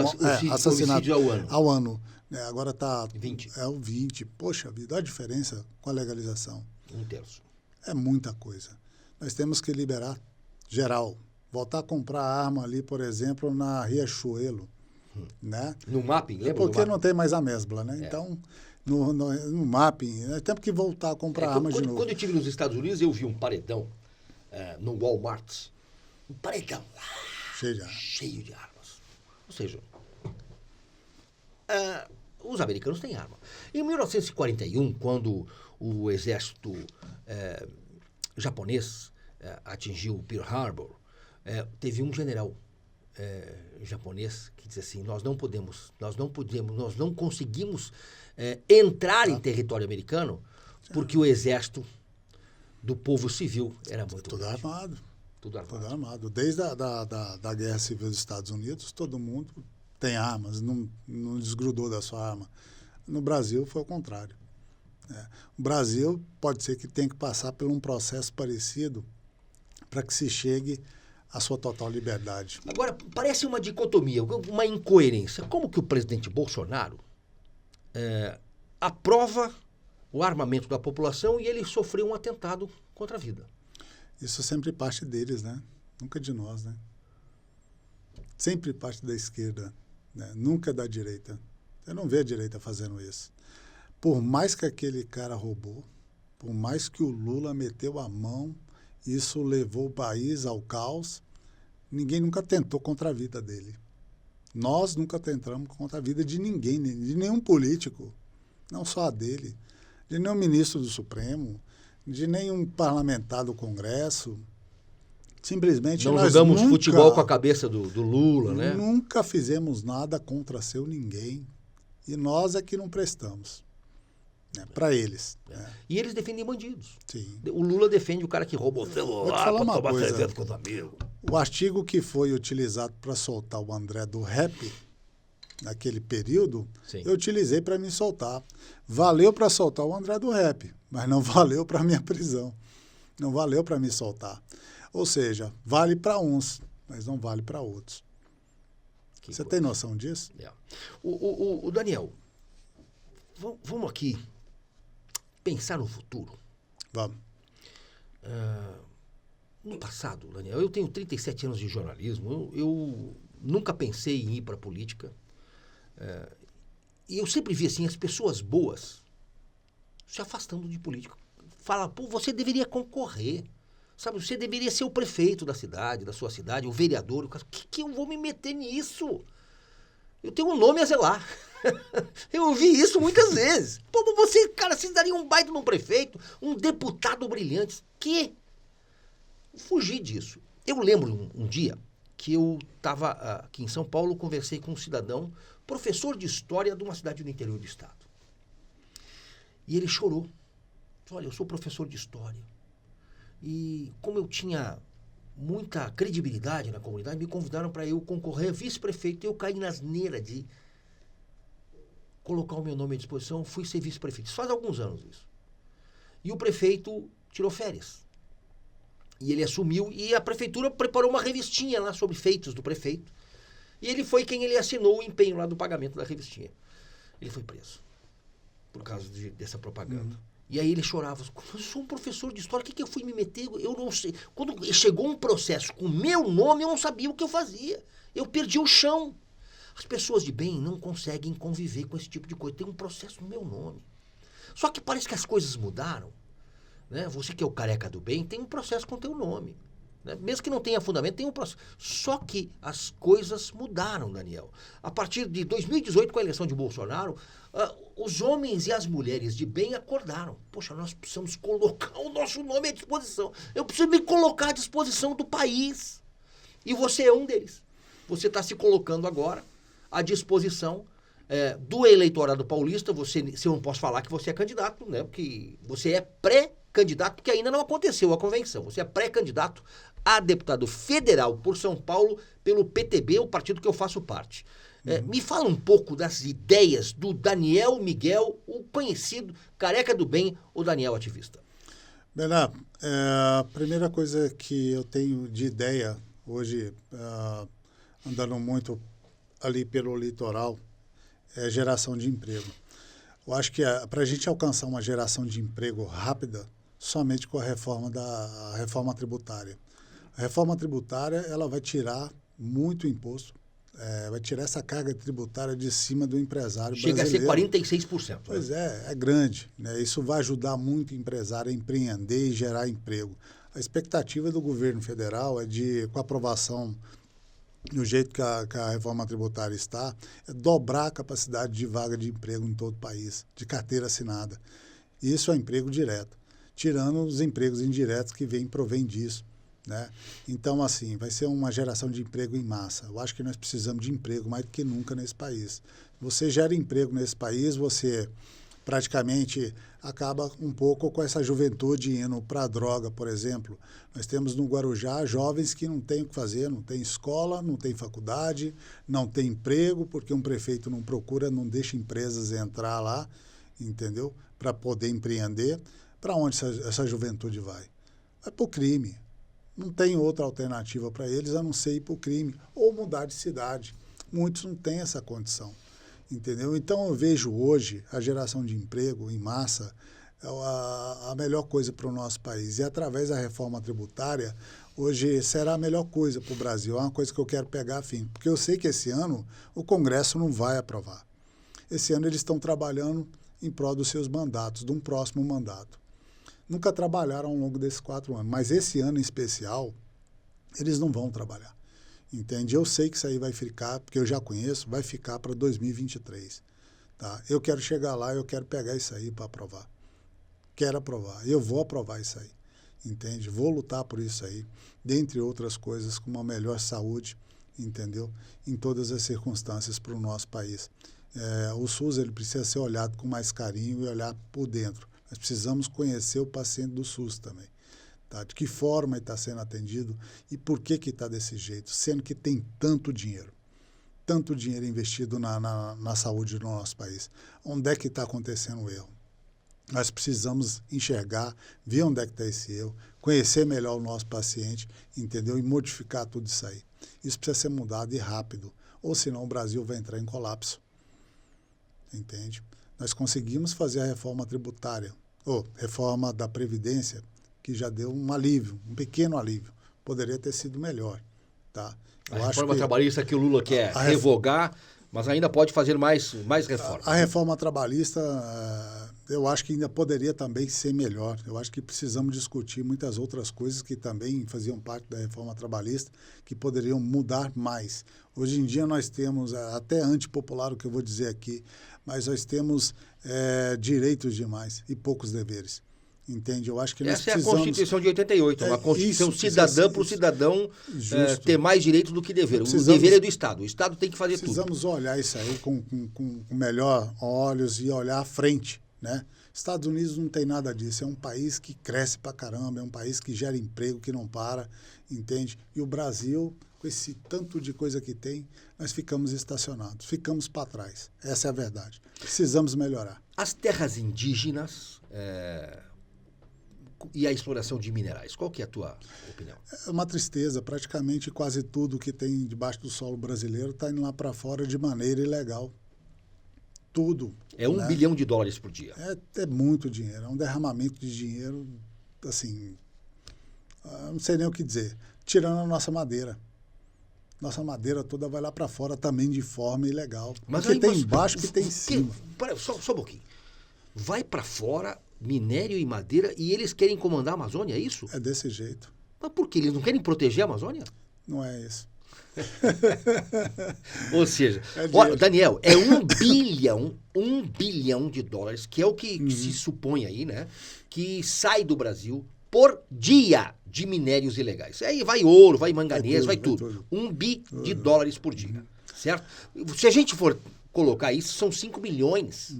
assassinatos ao ano. Né, agora está... 20. É o 20. Poxa vida, olha a diferença com a legalização. 1/3. É muita coisa. Nós temos que liberar geral. Voltar a comprar arma ali, por exemplo, na Riachuelo. Né? No mapping, lembra? Porque não tem mais a mesbla, né? Então... No mapping, nós temos que voltar a comprar armas de novo. Quando eu estive nos Estados Unidos, eu vi um paredão no Walmart. Um paredão cheio de armas. Ou seja, os americanos têm arma. Em 1941, quando o exército japonês atingiu Pearl Harbor, teve um general japonês que disse assim, nós não conseguimos entrar em território americano porque o exército do povo civil era muito tudo grande. Armado. Tudo armado. Tudo armado. Desde da Guerra Civil dos Estados Unidos, todo mundo tem armas, não desgrudou da sua arma. No Brasil foi o contrário. O Brasil pode ser que tenha que passar por um processo parecido para que se chegue à sua total liberdade. Agora, parece uma dicotomia, uma incoerência. Como que o presidente Bolsonaro aprova o armamento da população e ele sofreu um atentado contra a vida? Isso sempre parte deles, né? Nunca de nós, né? Sempre parte da esquerda, né? Nunca da direita. Você não vê a direita fazendo isso. Por mais que aquele cara roubou, por mais que o Lula meteu a mão, isso levou o país ao caos, ninguém nunca tentou contra a vida dele. Nós nunca tentamos contra a vida de ninguém, de nenhum político, não só a dele, de nenhum ministro do Supremo, de nenhum parlamentar do Congresso. Simplesmente não jogamos futebol com a cabeça do Lula, né? Nunca fizemos nada contra ninguém. E nós é que não prestamos. Né? Para eles. Né? E eles defendem bandidos. Sim. O Lula defende o cara que rouba o celular. Vou te falar uma coisa. Com os amigos. O artigo que foi utilizado para soltar o André do rap naquele período, Sim. eu utilizei para me soltar. Valeu para soltar o André do Rap, mas não valeu para minha prisão. Não valeu para me soltar. Ou seja, vale para uns, mas não vale para outros. Você tem noção disso? É. O Daniel, vamos aqui pensar no futuro. Vamos. No passado, Daniel, eu tenho 37 anos de jornalismo, eu nunca pensei em ir para a política. E eu sempre vi assim, as pessoas boas se afastando de política. Fala, pô, você deveria concorrer. Sabe, você deveria ser o prefeito da cidade, da sua cidade, o vereador. O cara, que eu vou me meter nisso? Eu tenho um nome a zelar. Eu ouvi isso muitas vezes. Pô, você, cara, vocês dariam um baita num prefeito, um deputado brilhante. Que? Fugir disso. Eu lembro um dia que eu estava aqui em São Paulo, conversei com um cidadão, professor de história de uma cidade do interior do estado. E ele chorou. Olha, eu sou professor de história. E como eu tinha muita credibilidade na comunidade, me convidaram para eu concorrer a vice-prefeito. E eu caí na asneira de colocar o meu nome à disposição. Fui ser vice-prefeito. Isso faz alguns anos isso. E o prefeito tirou férias. E ele assumiu, e a prefeitura preparou uma revistinha lá sobre feitos do prefeito. E ele foi quem ele assinou o empenho lá do pagamento da revistinha. Ele foi preso por causa dessa propaganda. E aí ele chorava, eu sou um professor de história, o que eu fui me meter? Eu não sei. Quando chegou um processo com o meu nome, eu não sabia o que eu fazia. Eu perdi o chão. As pessoas de bem não conseguem conviver com esse tipo de coisa. Tem um processo no meu nome. Só que parece que as coisas mudaram. Né? Você que é o careca do bem, tem um processo com o teu nome. Né? Mesmo que não tenha fundamento, tem um processo. Só que as coisas mudaram, Daniel. A partir de 2018, com a eleição de Bolsonaro, os homens e as mulheres de bem acordaram. Poxa, nós precisamos colocar o nosso nome à disposição. Eu preciso me colocar à disposição do país. E você é um deles. Você está se colocando agora à disposição do eleitorado paulista. Se eu não posso falar que você é candidato, né? Porque você é pré-candidato, porque ainda não aconteceu a convenção. Você é pré-candidato a deputado federal por São Paulo pelo PTB, o partido que eu faço parte. Me fala um pouco das ideias do Daniel Miguel, o conhecido careca do bem, o Daniel ativista. Bernardo, a primeira coisa que eu tenho de ideia hoje, andando muito ali pelo litoral, é geração de emprego. Eu acho que para a gente alcançar uma geração de emprego rápida, somente com a reforma tributária. A reforma tributária ela vai tirar muito imposto, vai tirar essa carga tributária de cima do empresário brasileiro. Chega a ser 46%. Pois é grande. Né? Isso vai ajudar muito o empresário a empreender e gerar emprego. A expectativa do governo federal é de, com a aprovação do jeito que a reforma tributária está, é dobrar a capacidade de vaga de emprego em todo o país, de carteira assinada. Isso é emprego direto, tirando os empregos indiretos que provém disso. Né? Então, assim, vai ser uma geração de emprego em massa. Eu acho que nós precisamos de emprego mais do que nunca nesse país. Você gera emprego nesse país, você praticamente acaba um pouco com essa juventude indo para a droga, por exemplo. Nós temos no Guarujá jovens que não têm o que fazer, não tem escola, não tem faculdade, não tem emprego, porque um prefeito não procura, não deixa empresas entrar lá, entendeu? Para poder empreender. Para onde essa juventude vai? Vai para o crime. Não tem outra alternativa para eles a não ser ir para o crime ou mudar de cidade. Muitos não têm essa condição, entendeu? Então, eu vejo hoje a geração de emprego em massa a melhor coisa para o nosso país. E, através da reforma tributária, hoje será a melhor coisa para o Brasil. É uma coisa que eu quero pegar a fim, porque eu sei que esse ano o Congresso não vai aprovar. Esse ano eles estão trabalhando em prol dos seus mandatos, de um próximo mandato. Nunca trabalharam ao longo desses 4 anos, mas esse ano em especial, eles não vão trabalhar, entende? Eu sei que isso aí vai ficar, porque eu já conheço, vai ficar para 2023, tá? Eu quero chegar lá, eu quero pegar isso aí para aprovar. Quero aprovar, eu vou aprovar isso aí, entende? Vou lutar por isso aí, dentre outras coisas, com uma melhor saúde, entendeu? Em todas as circunstâncias para o nosso país. O SUS ele precisa ser olhado com mais carinho e olhar por dentro. Nós precisamos conhecer o paciente do SUS também. Tá? De que forma ele está sendo atendido e por que está desse jeito, sendo que tem tanto dinheiro. tanto dinheiro investido na saúde do nosso país. Onde é que está acontecendo o erro? Nós precisamos enxergar, ver onde é que está esse erro, conhecer melhor o nosso paciente, entendeu? E modificar tudo isso aí. Isso precisa ser mudado e rápido, ou senão o Brasil vai entrar em colapso. Entende? Nós conseguimos fazer a reforma tributária, ou reforma da Previdência, que já deu um alívio, um pequeno alívio. Poderia ter sido melhor. Tá? A reforma trabalhista que o Lula quer revogar, mas ainda pode fazer mais reformas. A reforma trabalhista, eu acho que ainda poderia também ser melhor. Eu acho que precisamos discutir muitas outras coisas que também faziam parte da reforma trabalhista, que poderiam mudar mais. Hoje em dia nós temos, até antipopular o que eu vou dizer aqui, mas nós temos direitos demais e poucos deveres. Entende? Eu acho que nós precisamos... Essa é a Constituição de 88, uma Constituição cidadã para o cidadão ter mais direitos do que dever. O dever é do Estado. O Estado tem que fazer tudo. Precisamos olhar isso aí com melhor olhos e olhar à frente, né? Estados Unidos não tem nada disso. É um país que cresce pra caramba, é um país que gera emprego, que não para, entende? E o Brasil, com esse tanto de coisa que tem, nós ficamos estacionados, ficamos para trás. Essa é a verdade. Precisamos melhorar. As terras indígenas... E a exploração de minerais, qual que é a tua opinião? É uma tristeza, praticamente quase tudo que tem debaixo do solo brasileiro está indo lá para fora de maneira ilegal. Tudo. É $1 bilhão por dia. É muito dinheiro, é um derramamento de dinheiro, assim, não sei nem o que dizer, tirando a nossa madeira. Nossa madeira toda vai lá para fora também de forma ilegal. Mas porque tem embaixo que tem em cima. Só um pouquinho. Vai para fora... minério e madeira, e eles querem comandar a Amazônia, é isso? É desse jeito. Mas por quê? Eles não querem proteger a Amazônia? Não é isso. Ou seja, olha, Daniel, é $1 bilhão, que é o que se supõe aí, né? Que sai do Brasil por dia de minérios ilegais. Aí vai ouro, vai manganês, vai tudo. $1 bi por dia, certo? Se a gente for colocar isso, são 5 milhões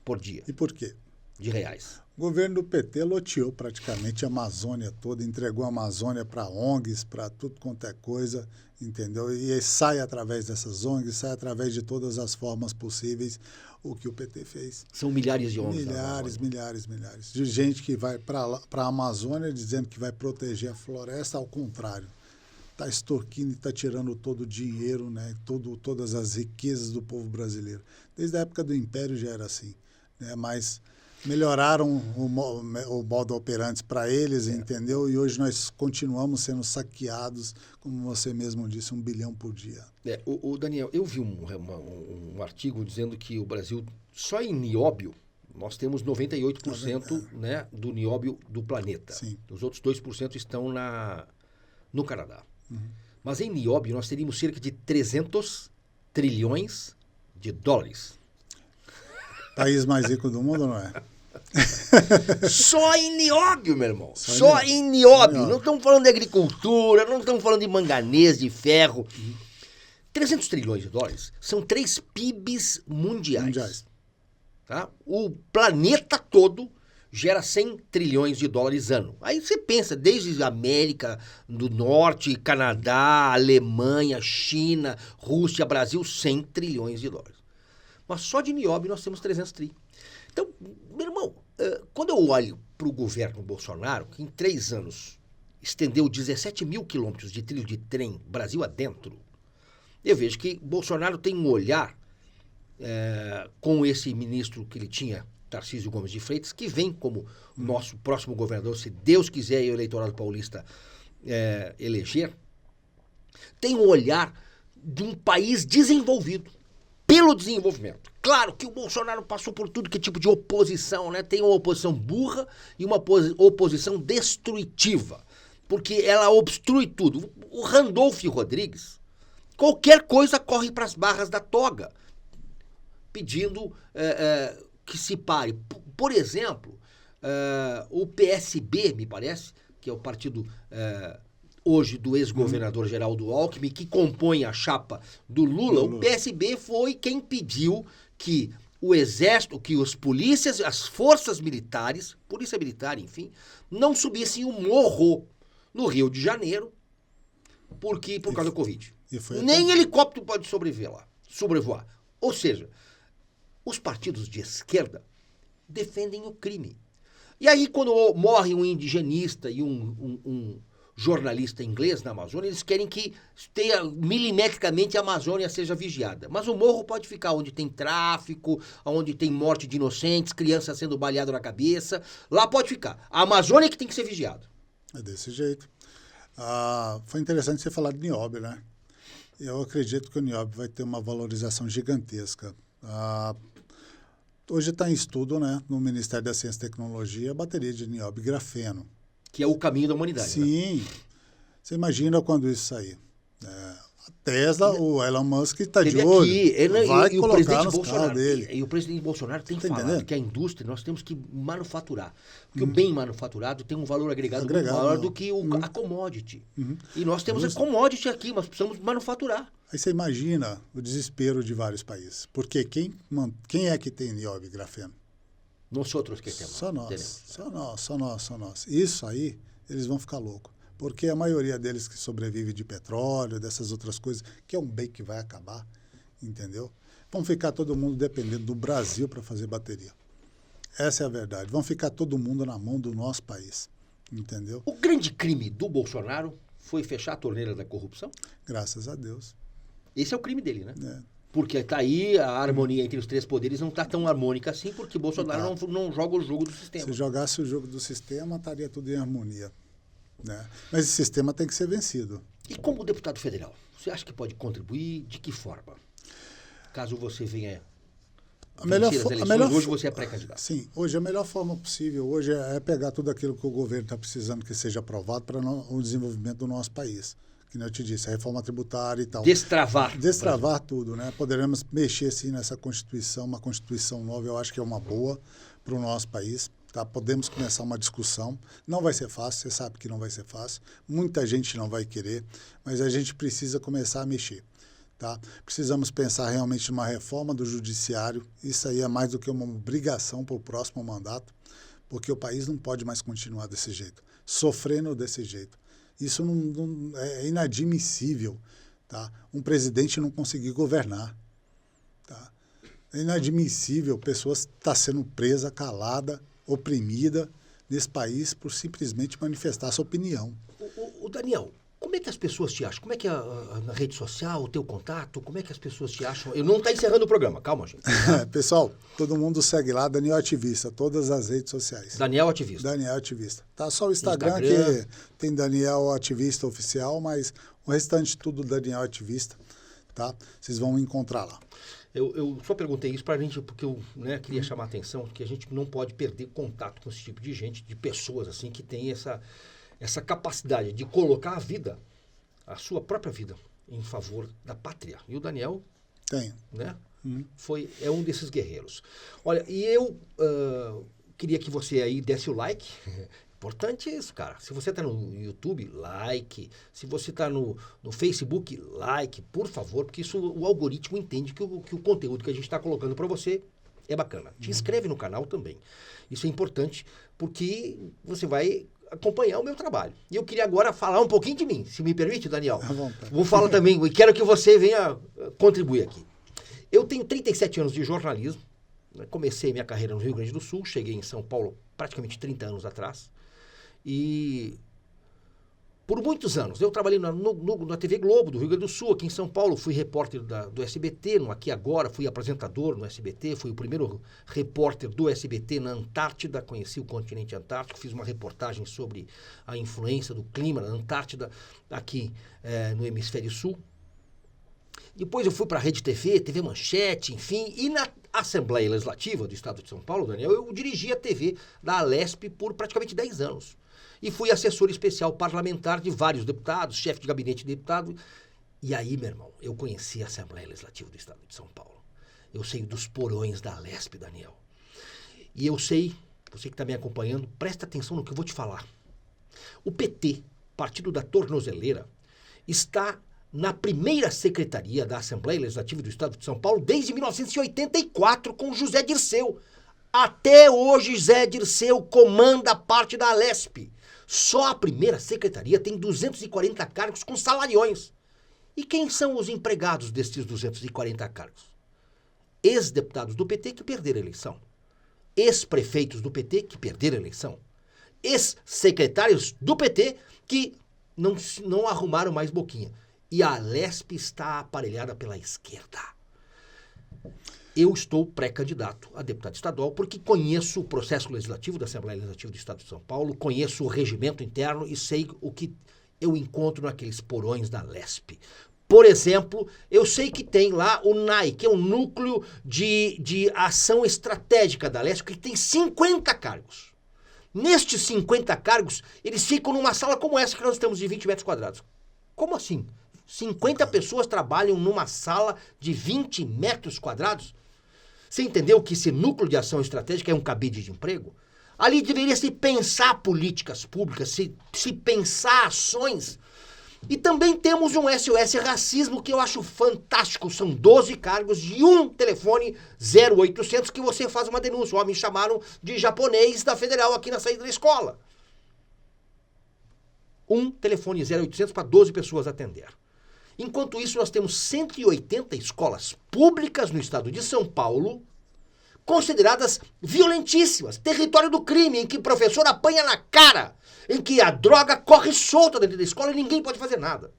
por dia. E por quê? De reais. O governo do PT loteou praticamente a Amazônia toda, entregou a Amazônia para ONGs, para tudo quanto é coisa, entendeu? E sai através dessas ONGs, sai através de todas as formas possíveis o que o PT fez. São milhares de ONGs. Milhares. De gente que vai para a Amazônia dizendo que vai proteger a floresta, ao contrário. Está extorquindo e está tirando todo o dinheiro, né? Todas as riquezas do povo brasileiro. Desde a época do Império já era assim, né? Mas... melhoraram o modo operante para eles, entendeu? E hoje nós continuamos sendo saqueados, como você mesmo disse, 1 bilhão por dia. O Daniel, eu vi um artigo dizendo que o Brasil, só em nióbio, nós temos 98% né, do nióbio do planeta. Sim. Os outros 2% estão no Canadá. Mas em nióbio nós teríamos cerca de 300 trilhões de dólares. País mais rico do mundo, não é? Só em nióbio, meu irmão. Só em nióbio. Não estamos falando de agricultura, não estamos falando de manganês, de ferro. 300 trilhões de dólares são 3 PIBs mundiais. Tá? O planeta todo gera 100 trilhões de dólares ano. Aí você pensa, desde a América do Norte, Canadá, Alemanha, China, Rússia, Brasil, 100 trilhões de dólares. Mas só de nióbio nós temos 300 tri. Então, meu irmão, quando eu olho para o governo Bolsonaro, que em 3 anos estendeu 17 mil quilômetros de trilho de trem Brasil adentro, eu vejo que Bolsonaro tem um olhar com esse ministro que ele tinha, Tarcísio Gomes de Freitas, que vem como nosso próximo governador, se Deus quiser e o eleitorado paulista eleger, tem um olhar de um país desenvolvido. Pelo desenvolvimento. Claro que o Bolsonaro passou por tudo que é tipo de oposição, né? Tem uma oposição burra e uma oposição destrutiva, porque ela obstrui tudo. O Randolph Rodrigues, qualquer coisa corre para as barras da toga, pedindo que se pare. Por exemplo, o PSB, me parece, que é o partido... hoje do ex-governador Geraldo Alckmin, que compõe a chapa do Lula, o PSB foi quem pediu que o Exército, que os polícias, as forças militares, polícia militar, enfim, não subissem o morro no Rio de Janeiro por causa do Covid. Nem helicóptero pode sobrevoar. Ou seja, os partidos de esquerda defendem o crime. E aí, quando morre um indigenista e um jornalista inglês na Amazônia, eles querem que milimetricamente a Amazônia seja vigiada. Mas o morro pode ficar onde tem tráfico, onde tem morte de inocentes, crianças sendo baleadas na cabeça. Lá pode ficar. A Amazônia é que tem que ser vigiada. É desse jeito. Foi interessante você falar de nióbio, né? Eu acredito que o nióbio vai ter uma valorização gigantesca. Hoje está em estudo, né, no Ministério da Ciência e Tecnologia, a bateria de nióbio e grafeno. Que é o caminho da humanidade. Sim. Né? Você imagina quando isso sair. A Tesla, o Elon Musk está de olho. Vai colocar nos carros dele. E o presidente Bolsonaro tem falado que a indústria, nós temos que manufaturar. Porque o bem manufaturado tem um valor agregado muito maior do que a commodity. E nós temos a commodity aqui, mas precisamos manufaturar. Aí você imagina o desespero de vários países. Porque quem é que tem nióbio e grafeno? Nós outros que temos. Só nós. Isso aí, eles vão ficar loucos. Porque a maioria deles que sobrevive de petróleo, dessas outras coisas, que é um bem que vai acabar, entendeu? Vão ficar todo mundo dependendo do Brasil para fazer bateria. Essa é a verdade. Vão ficar todo mundo na mão do nosso país, entendeu? O grande crime do Bolsonaro foi fechar a torneira da corrupção? Graças a Deus. Esse é o crime dele, né? Porque está aí a harmonia entre os três poderes não está tão harmônica assim, porque Bolsonaro não joga o jogo do sistema. Se jogasse o jogo do sistema, estaria tudo em harmonia. Né? Mas esse sistema tem que ser vencido. E como deputado federal, você acha que pode contribuir de que forma? Caso você venha vencer as eleições, hoje você é pré-candidato. Sim, hoje a melhor forma possível hoje é pegar tudo aquilo que o governo está precisando que seja aprovado para o desenvolvimento do nosso país. Que eu te disse, a reforma tributária e tal. Destravar tudo, né? Poderemos mexer, sim, nessa Constituição, uma Constituição nova, eu acho que é uma boa para o nosso país. Tá? Podemos começar uma discussão. Não vai ser fácil, você sabe que não vai ser fácil. Muita gente não vai querer, mas a gente precisa começar a mexer. Tá? Precisamos pensar realmente numa reforma do judiciário. Isso aí é mais do que uma obrigação para o próximo mandato, porque o país não pode mais continuar desse jeito, sofrendo desse jeito. Isso não é inadmissível, tá? Um presidente não conseguir governar. Tá? É inadmissível pessoas estar sendo presa, calada, oprimida nesse país por simplesmente manifestar sua opinião. O Daniel, como é que as pessoas te acham? Como é que na rede social, o teu contato, como é que as pessoas te acham? Eu não estou encerrando o programa, calma, gente. Pessoal, todo mundo segue lá, Daniel Ativista, todas as redes sociais. Daniel Ativista. Daniel Ativista. Tá só o Instagram que tem Daniel Ativista Oficial, mas o restante tudo Daniel Ativista, tá? Vocês vão encontrar lá. Eu só perguntei isso para a gente porque eu queria chamar a atenção que a gente não pode perder contato com esse tipo de gente, de pessoas assim que tem essa capacidade de colocar a vida, a sua própria vida, em favor da pátria. E o Daniel tem, né? É um desses guerreiros. Olha, e eu queria que você aí desse o like. Importante isso, cara. Se você está no YouTube, like. Se você está no Facebook, like, por favor, porque isso o algoritmo entende que o conteúdo que a gente está colocando para você é bacana. Te inscreve no canal também. Isso é importante porque você vai acompanhar o meu trabalho. E eu queria agora falar um pouquinho de mim, se me permite, Daniel. Vou falar também, e quero que você venha contribuir aqui. Eu tenho 37 anos de jornalismo, comecei minha carreira no Rio Grande do Sul, cheguei em São Paulo praticamente 30 anos atrás, e por muitos anos eu trabalhei na TV Globo do Rio Grande do Sul, aqui em São Paulo, fui repórter do SBT, no Aqui Agora, fui apresentador no SBT, fui o primeiro repórter do SBT na Antártida, conheci o continente antártico, fiz uma reportagem sobre a influência do clima na Antártida aqui no Hemisfério Sul. Depois eu fui para a Rede TV, TV Manchete, enfim, e na Assembleia Legislativa do Estado de São Paulo, Daniel, eu dirigi a TV da Alesp por praticamente 10 anos. E fui assessor especial parlamentar de vários deputados, chefe de gabinete de deputado. E aí, meu irmão, eu conheci a Assembleia Legislativa do Estado de São Paulo. Eu sei dos porões da Alesp, Daniel. E eu sei, você que está me acompanhando, presta atenção no que eu vou te falar. O PT, Partido da Tornozeleira, está na primeira secretaria da Assembleia Legislativa do Estado de São Paulo desde 1984 com José Dirceu. Até hoje, Zé Dirceu comanda parte da Alesp. Só a primeira secretaria tem 240 cargos com salariões. E quem são os empregados desses 240 cargos? Ex-deputados do PT que perderam a eleição. Ex-prefeitos do PT que perderam a eleição. Ex-secretários do PT que não arrumaram mais boquinha. E a Alesp está aparelhada pela esquerda. Eu estou pré-candidato a deputado estadual porque conheço o processo legislativo da Assembleia Legislativa do Estado de São Paulo, conheço o regimento interno e sei o que eu encontro naqueles porões da Alesp. Por exemplo, eu sei que tem lá o NAI, que é o Núcleo de Ação Estratégica da Alesp, que tem 50 cargos. Nestes 50 cargos, eles ficam numa sala como essa que nós temos de 20 metros quadrados. Como assim? 50 pessoas trabalham numa sala de 20 metros quadrados? Você entendeu que esse núcleo de ação estratégica é um cabide de emprego? Ali deveria se pensar políticas públicas, se pensar ações. E também temos um SOS Racismo que eu acho fantástico. São 12 cargos de um telefone 0800 que você faz uma denúncia. Ó, me chamaram de japonês da Federal aqui na saída da escola. Um telefone 0800 para 12 pessoas atender. Enquanto isso, nós temos 180 escolas públicas no estado de São Paulo, consideradas violentíssimas, território do crime, em que o professor apanha na cara, em que a droga corre solta dentro da escola e ninguém pode fazer nada.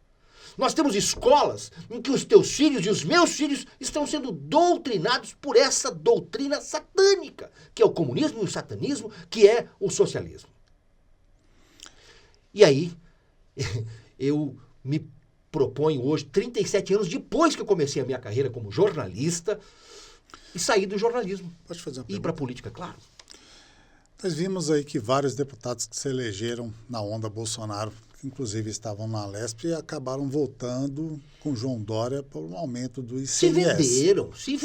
Nós temos escolas em que os teus filhos e os meus filhos estão sendo doutrinados por essa doutrina satânica, que é o comunismo e o satanismo, que é o socialismo. E aí, eu me proponho hoje, 37 anos depois que eu comecei a minha carreira como jornalista, e sair do jornalismo. Pode fazer uma e ir para a política, claro. Nós vimos aí que vários deputados que se elegeram na onda Bolsonaro, que inclusive estavam na Alesp, acabaram votando com João Dória por um aumento do ICMS. Se venderam. Sim.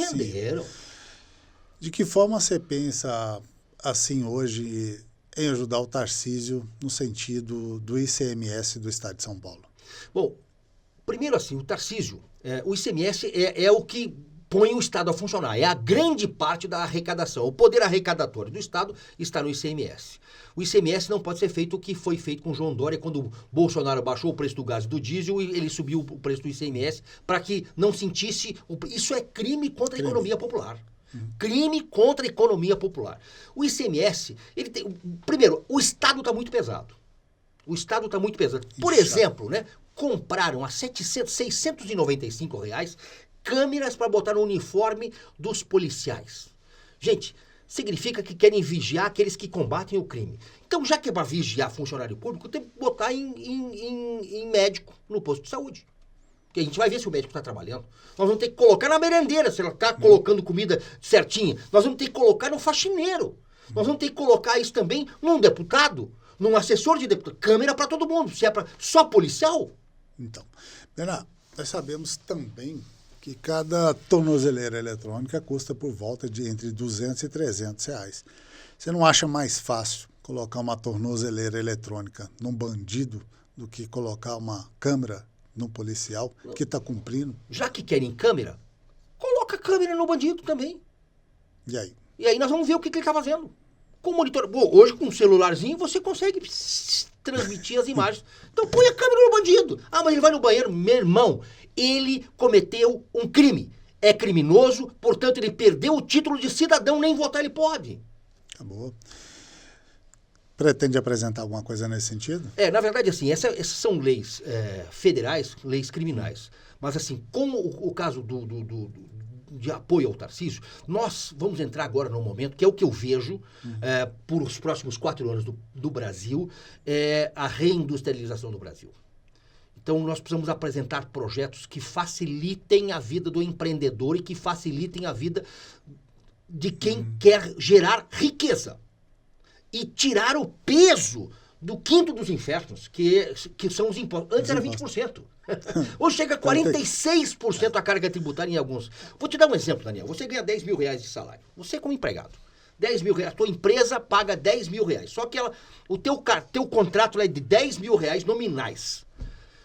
De que forma você pensa assim hoje em ajudar o Tarcísio no sentido do ICMS do Estado de São Paulo? Bom, primeiro assim, o Tarcísio, o ICMS é o que põe o Estado a funcionar. É a grande parte da arrecadação. O poder arrecadatório do Estado está no ICMS. O ICMS não pode ser feito o que foi feito com o João Dória quando o Bolsonaro baixou o preço do gás e do diesel e ele subiu o preço do ICMS para que não sentisse... Isso é crime contra a economia popular. Crime contra a economia popular. O ICMS, ele tem... Primeiro, o Estado está muito pesado. O Estado está muito pesado. Por exemplo, né, compraram a R$695 câmeras para botar no uniforme dos policiais. Gente, significa que querem vigiar aqueles que combatem o crime. Então, já que é para vigiar funcionário público, tem que botar em médico no posto de saúde. Porque a gente vai ver se o médico está trabalhando. Nós vamos ter que colocar na merendeira, se ela está colocando comida certinha. Nós vamos ter que colocar no faxineiro. Nós vamos ter que colocar isso também num deputado, num assessor de deputado. Câmera para todo mundo. Se é para só policial. Então, Bernardo, nós sabemos também que cada tornozeleira eletrônica custa por volta de entre R$200 e R$300. Você não acha mais fácil colocar uma tornozeleira eletrônica num bandido do que colocar uma câmera num policial que está cumprindo? Já que querem câmera, coloca câmera no bandido também. E aí? E aí nós vamos ver o que ele está fazendo. Com o monitor. Bom, hoje com um celularzinho você consegue transmitir as imagens. Então põe a câmera no bandido. Ah, mas ele vai no banheiro. Meu irmão, ele cometeu um crime. É criminoso, portanto ele perdeu o título de cidadão, nem votar ele pode. Acabou. Pretende apresentar alguma coisa nesse sentido? Na verdade, assim, essas são leis federais, leis criminais. Mas, assim, como o caso de apoio ao Tarcísio, nós vamos entrar agora num momento, que é o que eu vejo por os próximos 4 anos do Brasil, a reindustrialização do Brasil. Então, nós precisamos apresentar projetos que facilitem a vida do empreendedor e que facilitem a vida de quem quer gerar riqueza. E tirar o peso do quinto dos infernos, que são os impostos. Antes era 20%. Hoje chega a 46% a carga tributária em alguns. Vou te dar um exemplo, Daniel. Você ganha R$10 mil de salário. Você como empregado. R$10 mil. A tua empresa paga R$10 mil. Só que o teu contrato é de R$10 mil nominais.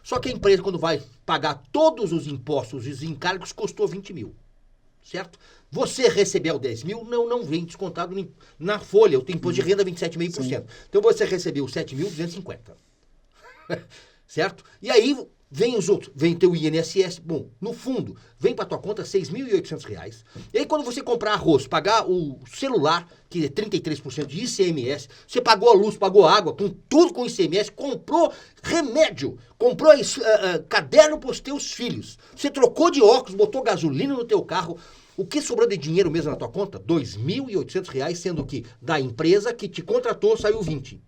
Só que a empresa, quando vai pagar todos os impostos e os encargos, custou 20 mil. Certo? Você recebeu 10 mil, não vem descontado na folha. O imposto de renda é 27,5%. Então você recebeu 7.250. Certo? E aí Vem os outros, vem teu INSS, bom, no fundo, vem para tua conta R$6.800. E aí quando você comprar arroz, pagar o celular, que é 33% de ICMS, você pagou a luz, pagou a água, com tudo com ICMS, comprou remédio, comprou caderno para os teus filhos, você trocou de óculos, botou gasolina no teu carro, o que sobrou de dinheiro mesmo na tua conta? R$2.800, sendo que da empresa que te contratou saiu 20.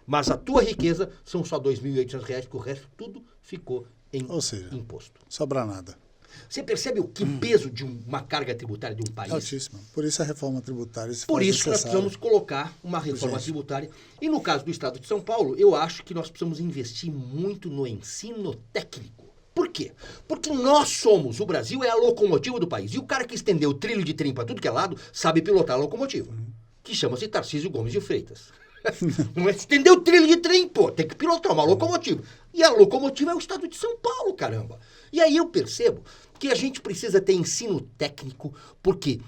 Mas a tua riqueza são só R$2.800, porque o resto tudo ficou em imposto. Sobra nada. Você percebe o que peso de uma carga tributária de um país? Altíssimo. Por isso a reforma tributária se Por faz isso que nós precisamos colocar uma reforma tributária. E no caso do Estado de São Paulo, eu acho que nós precisamos investir muito no ensino técnico. Por quê? Porque nós somos, o Brasil é a locomotiva do país. E o cara que estendeu o trilho de trem para tudo que é lado, sabe pilotar a locomotiva. Que chama-se Tarcísio Gomes de Freitas. Não é estender o trilho de trem, pô, tem que pilotar uma locomotiva. E a locomotiva é o Estado de São Paulo, caramba. E aí eu percebo que a gente precisa ter ensino técnico, porque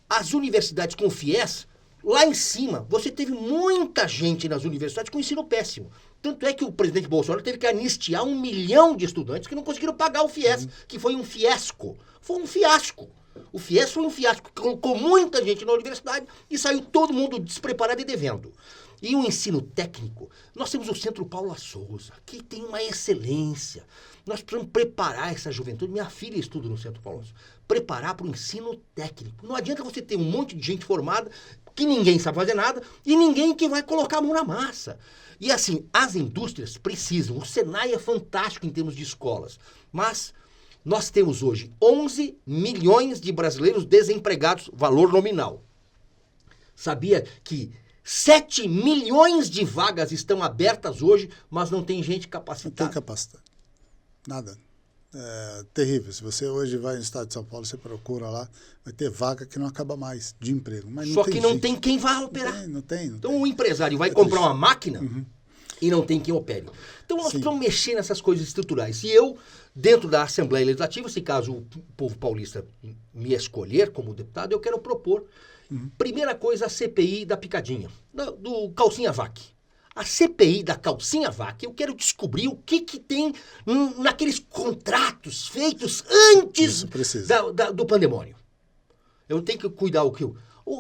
as universidades com FIES, lá em cima, você teve muita gente nas universidades com ensino péssimo. Tanto é que o presidente Bolsonaro teve que anistiar 1 milhão de estudantes que não conseguiram pagar o FIES, que foi um fiasco. Foi um fiasco. O FIES foi um fiasco, que colocou muita gente na universidade e saiu todo mundo despreparado e devendo. E o ensino técnico, nós temos o Centro Paula Souza, que tem uma excelência. Nós precisamos preparar essa juventude. Minha filha estuda no Centro Paula Souza. Preparar para o ensino técnico. Não adianta você ter um monte de gente formada que ninguém sabe fazer nada e ninguém que vai colocar a mão na massa. E assim, as indústrias precisam. O Senai é fantástico em termos de escolas, mas nós temos hoje 11 milhões de brasileiros desempregados, valor nominal. Sabia que 7 milhões de vagas estão abertas hoje, mas não tem gente capacitada? Não tem capacidade. Nada. É terrível. Se você hoje vai no estado de São Paulo, você procura lá, vai ter vaga que não acaba mais de emprego. Mas só que não tem quem vá operar. Não tem. Então o empresário vai comprar uma máquina e não tem quem opere. Então nós precisamos mexer nessas coisas estruturais. E eu, dentro da Assembleia Legislativa, se caso o povo paulista me escolher como deputado, eu quero propor, primeira coisa, a CPI da picadinha, do Calcinha Vac. A CPI da Calcinha Vac, eu quero descobrir o que tem naqueles contratos feitos antes do pandemônio. Eu tenho que cuidar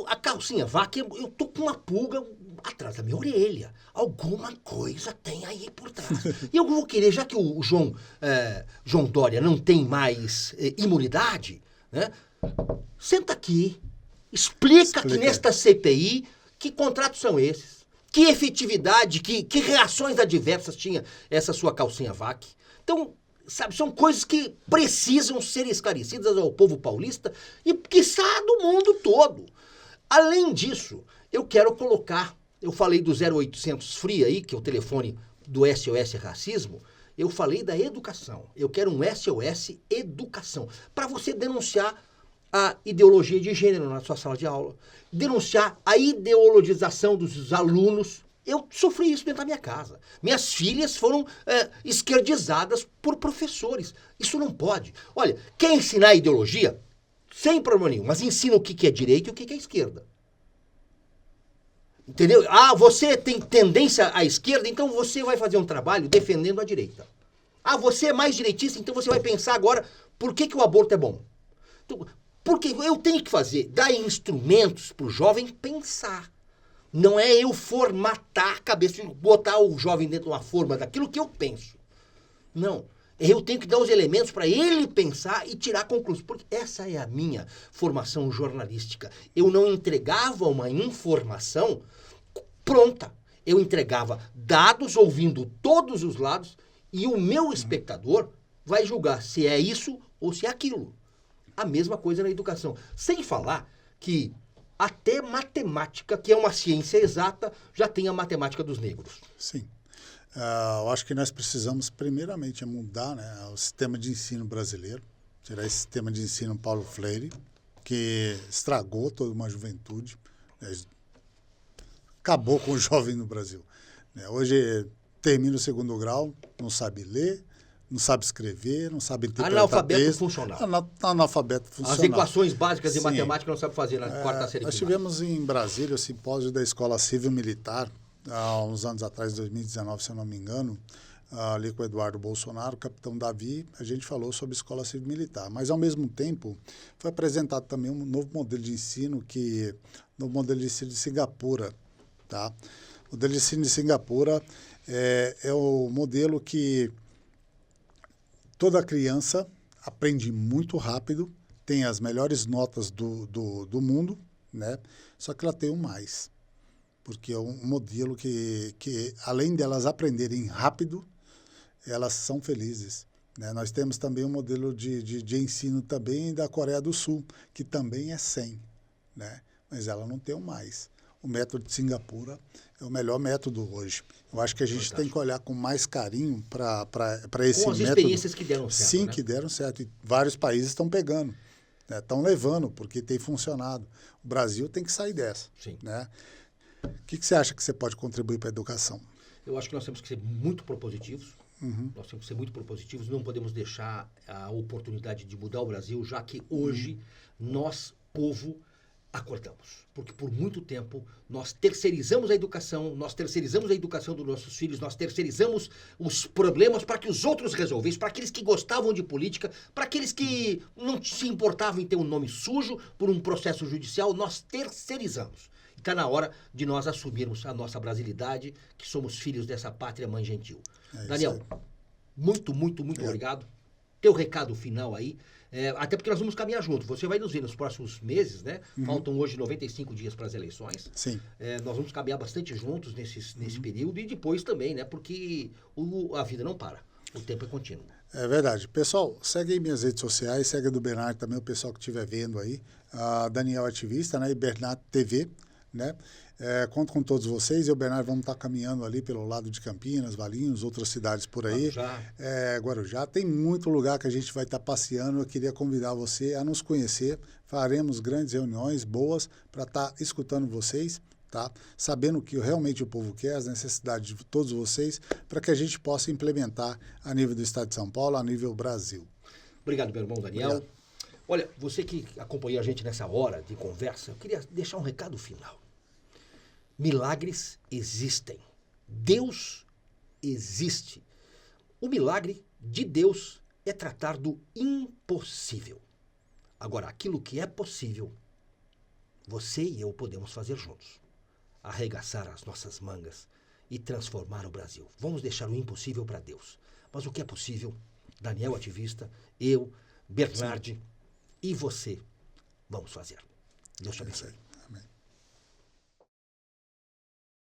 a Calcinha Vac, eu tô com uma pulga atrás da minha orelha. Alguma coisa tem aí por trás. E eu vou querer, já que o João Dória não tem mais imunidade, né? Senta aqui, explica que nesta CPI que contratos são esses, que efetividade, que reações adversas tinha essa sua Calcinha Vac. Então, sabe, são coisas que precisam ser esclarecidas ao povo paulista e, quiçá, do mundo todo. Além disso, eu quero colocar, eu falei do 0800 Free aí, que é o telefone do SOS Racismo, eu falei da educação. Eu quero um SOS Educação, para você denunciar a ideologia de gênero na sua sala de aula, denunciar a ideologização dos alunos. Eu sofri isso dentro da minha casa. Minhas filhas foram esquerdizadas por professores. Isso não pode. Olha, quer ensinar ideologia? Sem problema nenhum, mas ensina o que é direita e o que é esquerda. Entendeu? Ah, você tem tendência à esquerda, então você vai fazer um trabalho defendendo a direita. Ah, você é mais direitista, então você vai pensar agora por que o aborto é bom. Então, porque eu tenho que dar instrumentos para o jovem pensar. Não é eu formatar a cabeça, botar o jovem dentro de uma forma daquilo que eu penso. Não. Eu tenho que dar os elementos para ele pensar e tirar conclusões. Porque essa é a minha formação jornalística. Eu não entregava uma informação pronta. Eu entregava dados, ouvindo todos os lados, e o meu espectador vai julgar se é isso ou se é aquilo. A mesma coisa na educação. Sem falar que até matemática, que é uma ciência exata, já tem a matemática dos negros. Sim. Eu acho que nós precisamos, primeiramente, mudar, né, o sistema de ensino brasileiro, tirar esse sistema de ensino Paulo Freire, que estragou toda uma juventude, né, acabou com o jovem no Brasil. Hoje termina o 2º grau, não sabe ler, não sabe escrever, não sabe interpretar analfabeto funcional. Analfabeto funcional. As equações básicas de matemática não sabe fazer na quarta série. Nós tivemos em Brasília o simpósio da Escola Civil Militar, há uns anos atrás, 2019, se eu não me engano, ali com o Eduardo Bolsonaro, o capitão Davi, a gente falou sobre escola civil-militar. Mas, ao mesmo tempo, foi apresentado também um novo modelo de ensino, no modelo de ensino de Singapura. Tá? O modelo de ensino de Singapura é o modelo que toda criança aprende muito rápido, tem as melhores notas do mundo, né? Só que ela tem um mais. Porque é um modelo que além delas aprenderem rápido, elas são felizes. Né? Nós temos também um modelo de ensino também da Coreia do Sul, que também é 100, né? Mas ela não tem um mais. O método de Singapura é o melhor método hoje. Eu acho que a gente tem que olhar com mais carinho para esse método. Com as experiências que deram certo. Sim, né? que deram certo. E vários países estão pegando, estão levando, porque tem funcionado. O Brasil tem que sair dessa. Sim. Né? O que você acha que você pode contribuir para a educação? Eu acho que nós temos que ser muito propositivos. Nós temos que ser muito propositivos. Não podemos deixar a oportunidade de mudar o Brasil, já que hoje nós, povo, acordamos. Porque por muito tempo nós terceirizamos a educação dos nossos filhos, nós terceirizamos os problemas para que os outros resolvessem, para aqueles que gostavam de política, para aqueles que não se importavam em ter um nome sujo por um processo judicial, nós terceirizamos. Está na hora de nós assumirmos a nossa brasilidade, que somos filhos dessa pátria mãe gentil. Daniel, muito obrigado. Teu recado final aí, até porque nós vamos caminhar junto. Você vai nos ver nos próximos meses, né? Faltam hoje 95 dias para as eleições. Sim. Nós vamos caminhar bastante juntos nesse período e depois também, né? Porque a vida não para, o tempo é contínuo. É verdade. Pessoal, segue aí minhas redes sociais, segue a do Bernardo também, o pessoal que estiver vendo aí. A Daniel Ativista, né? E Bernardo TV. Né? Conto com todos vocês. Eu e o Bernardo vamos estar caminhando ali pelo lado de Campinas, Valinhos, outras cidades por aí. Guarujá. Tem muito lugar que a gente vai estar passeando. Eu queria convidar você a nos conhecer. Faremos grandes reuniões boas para estar escutando vocês, tá? Sabendo o que realmente o povo quer, as necessidades de todos vocês, para que a gente possa implementar a nível do Estado de São Paulo, a nível Brasil. Obrigado, meu irmão Daniel. Obrigado. Olha, você que acompanhou a gente nessa hora de conversa, eu queria deixar um recado final. Milagres existem. Deus existe. O milagre de Deus é tratar do impossível. Agora, aquilo que é possível, você e eu podemos fazer juntos. Arregaçar as nossas mangas e transformar o Brasil. Vamos deixar o impossível para Deus. Mas o que é possível, Daniel Ativista, eu, Bernardi, e você, vamos fazer. Deus te abençoe.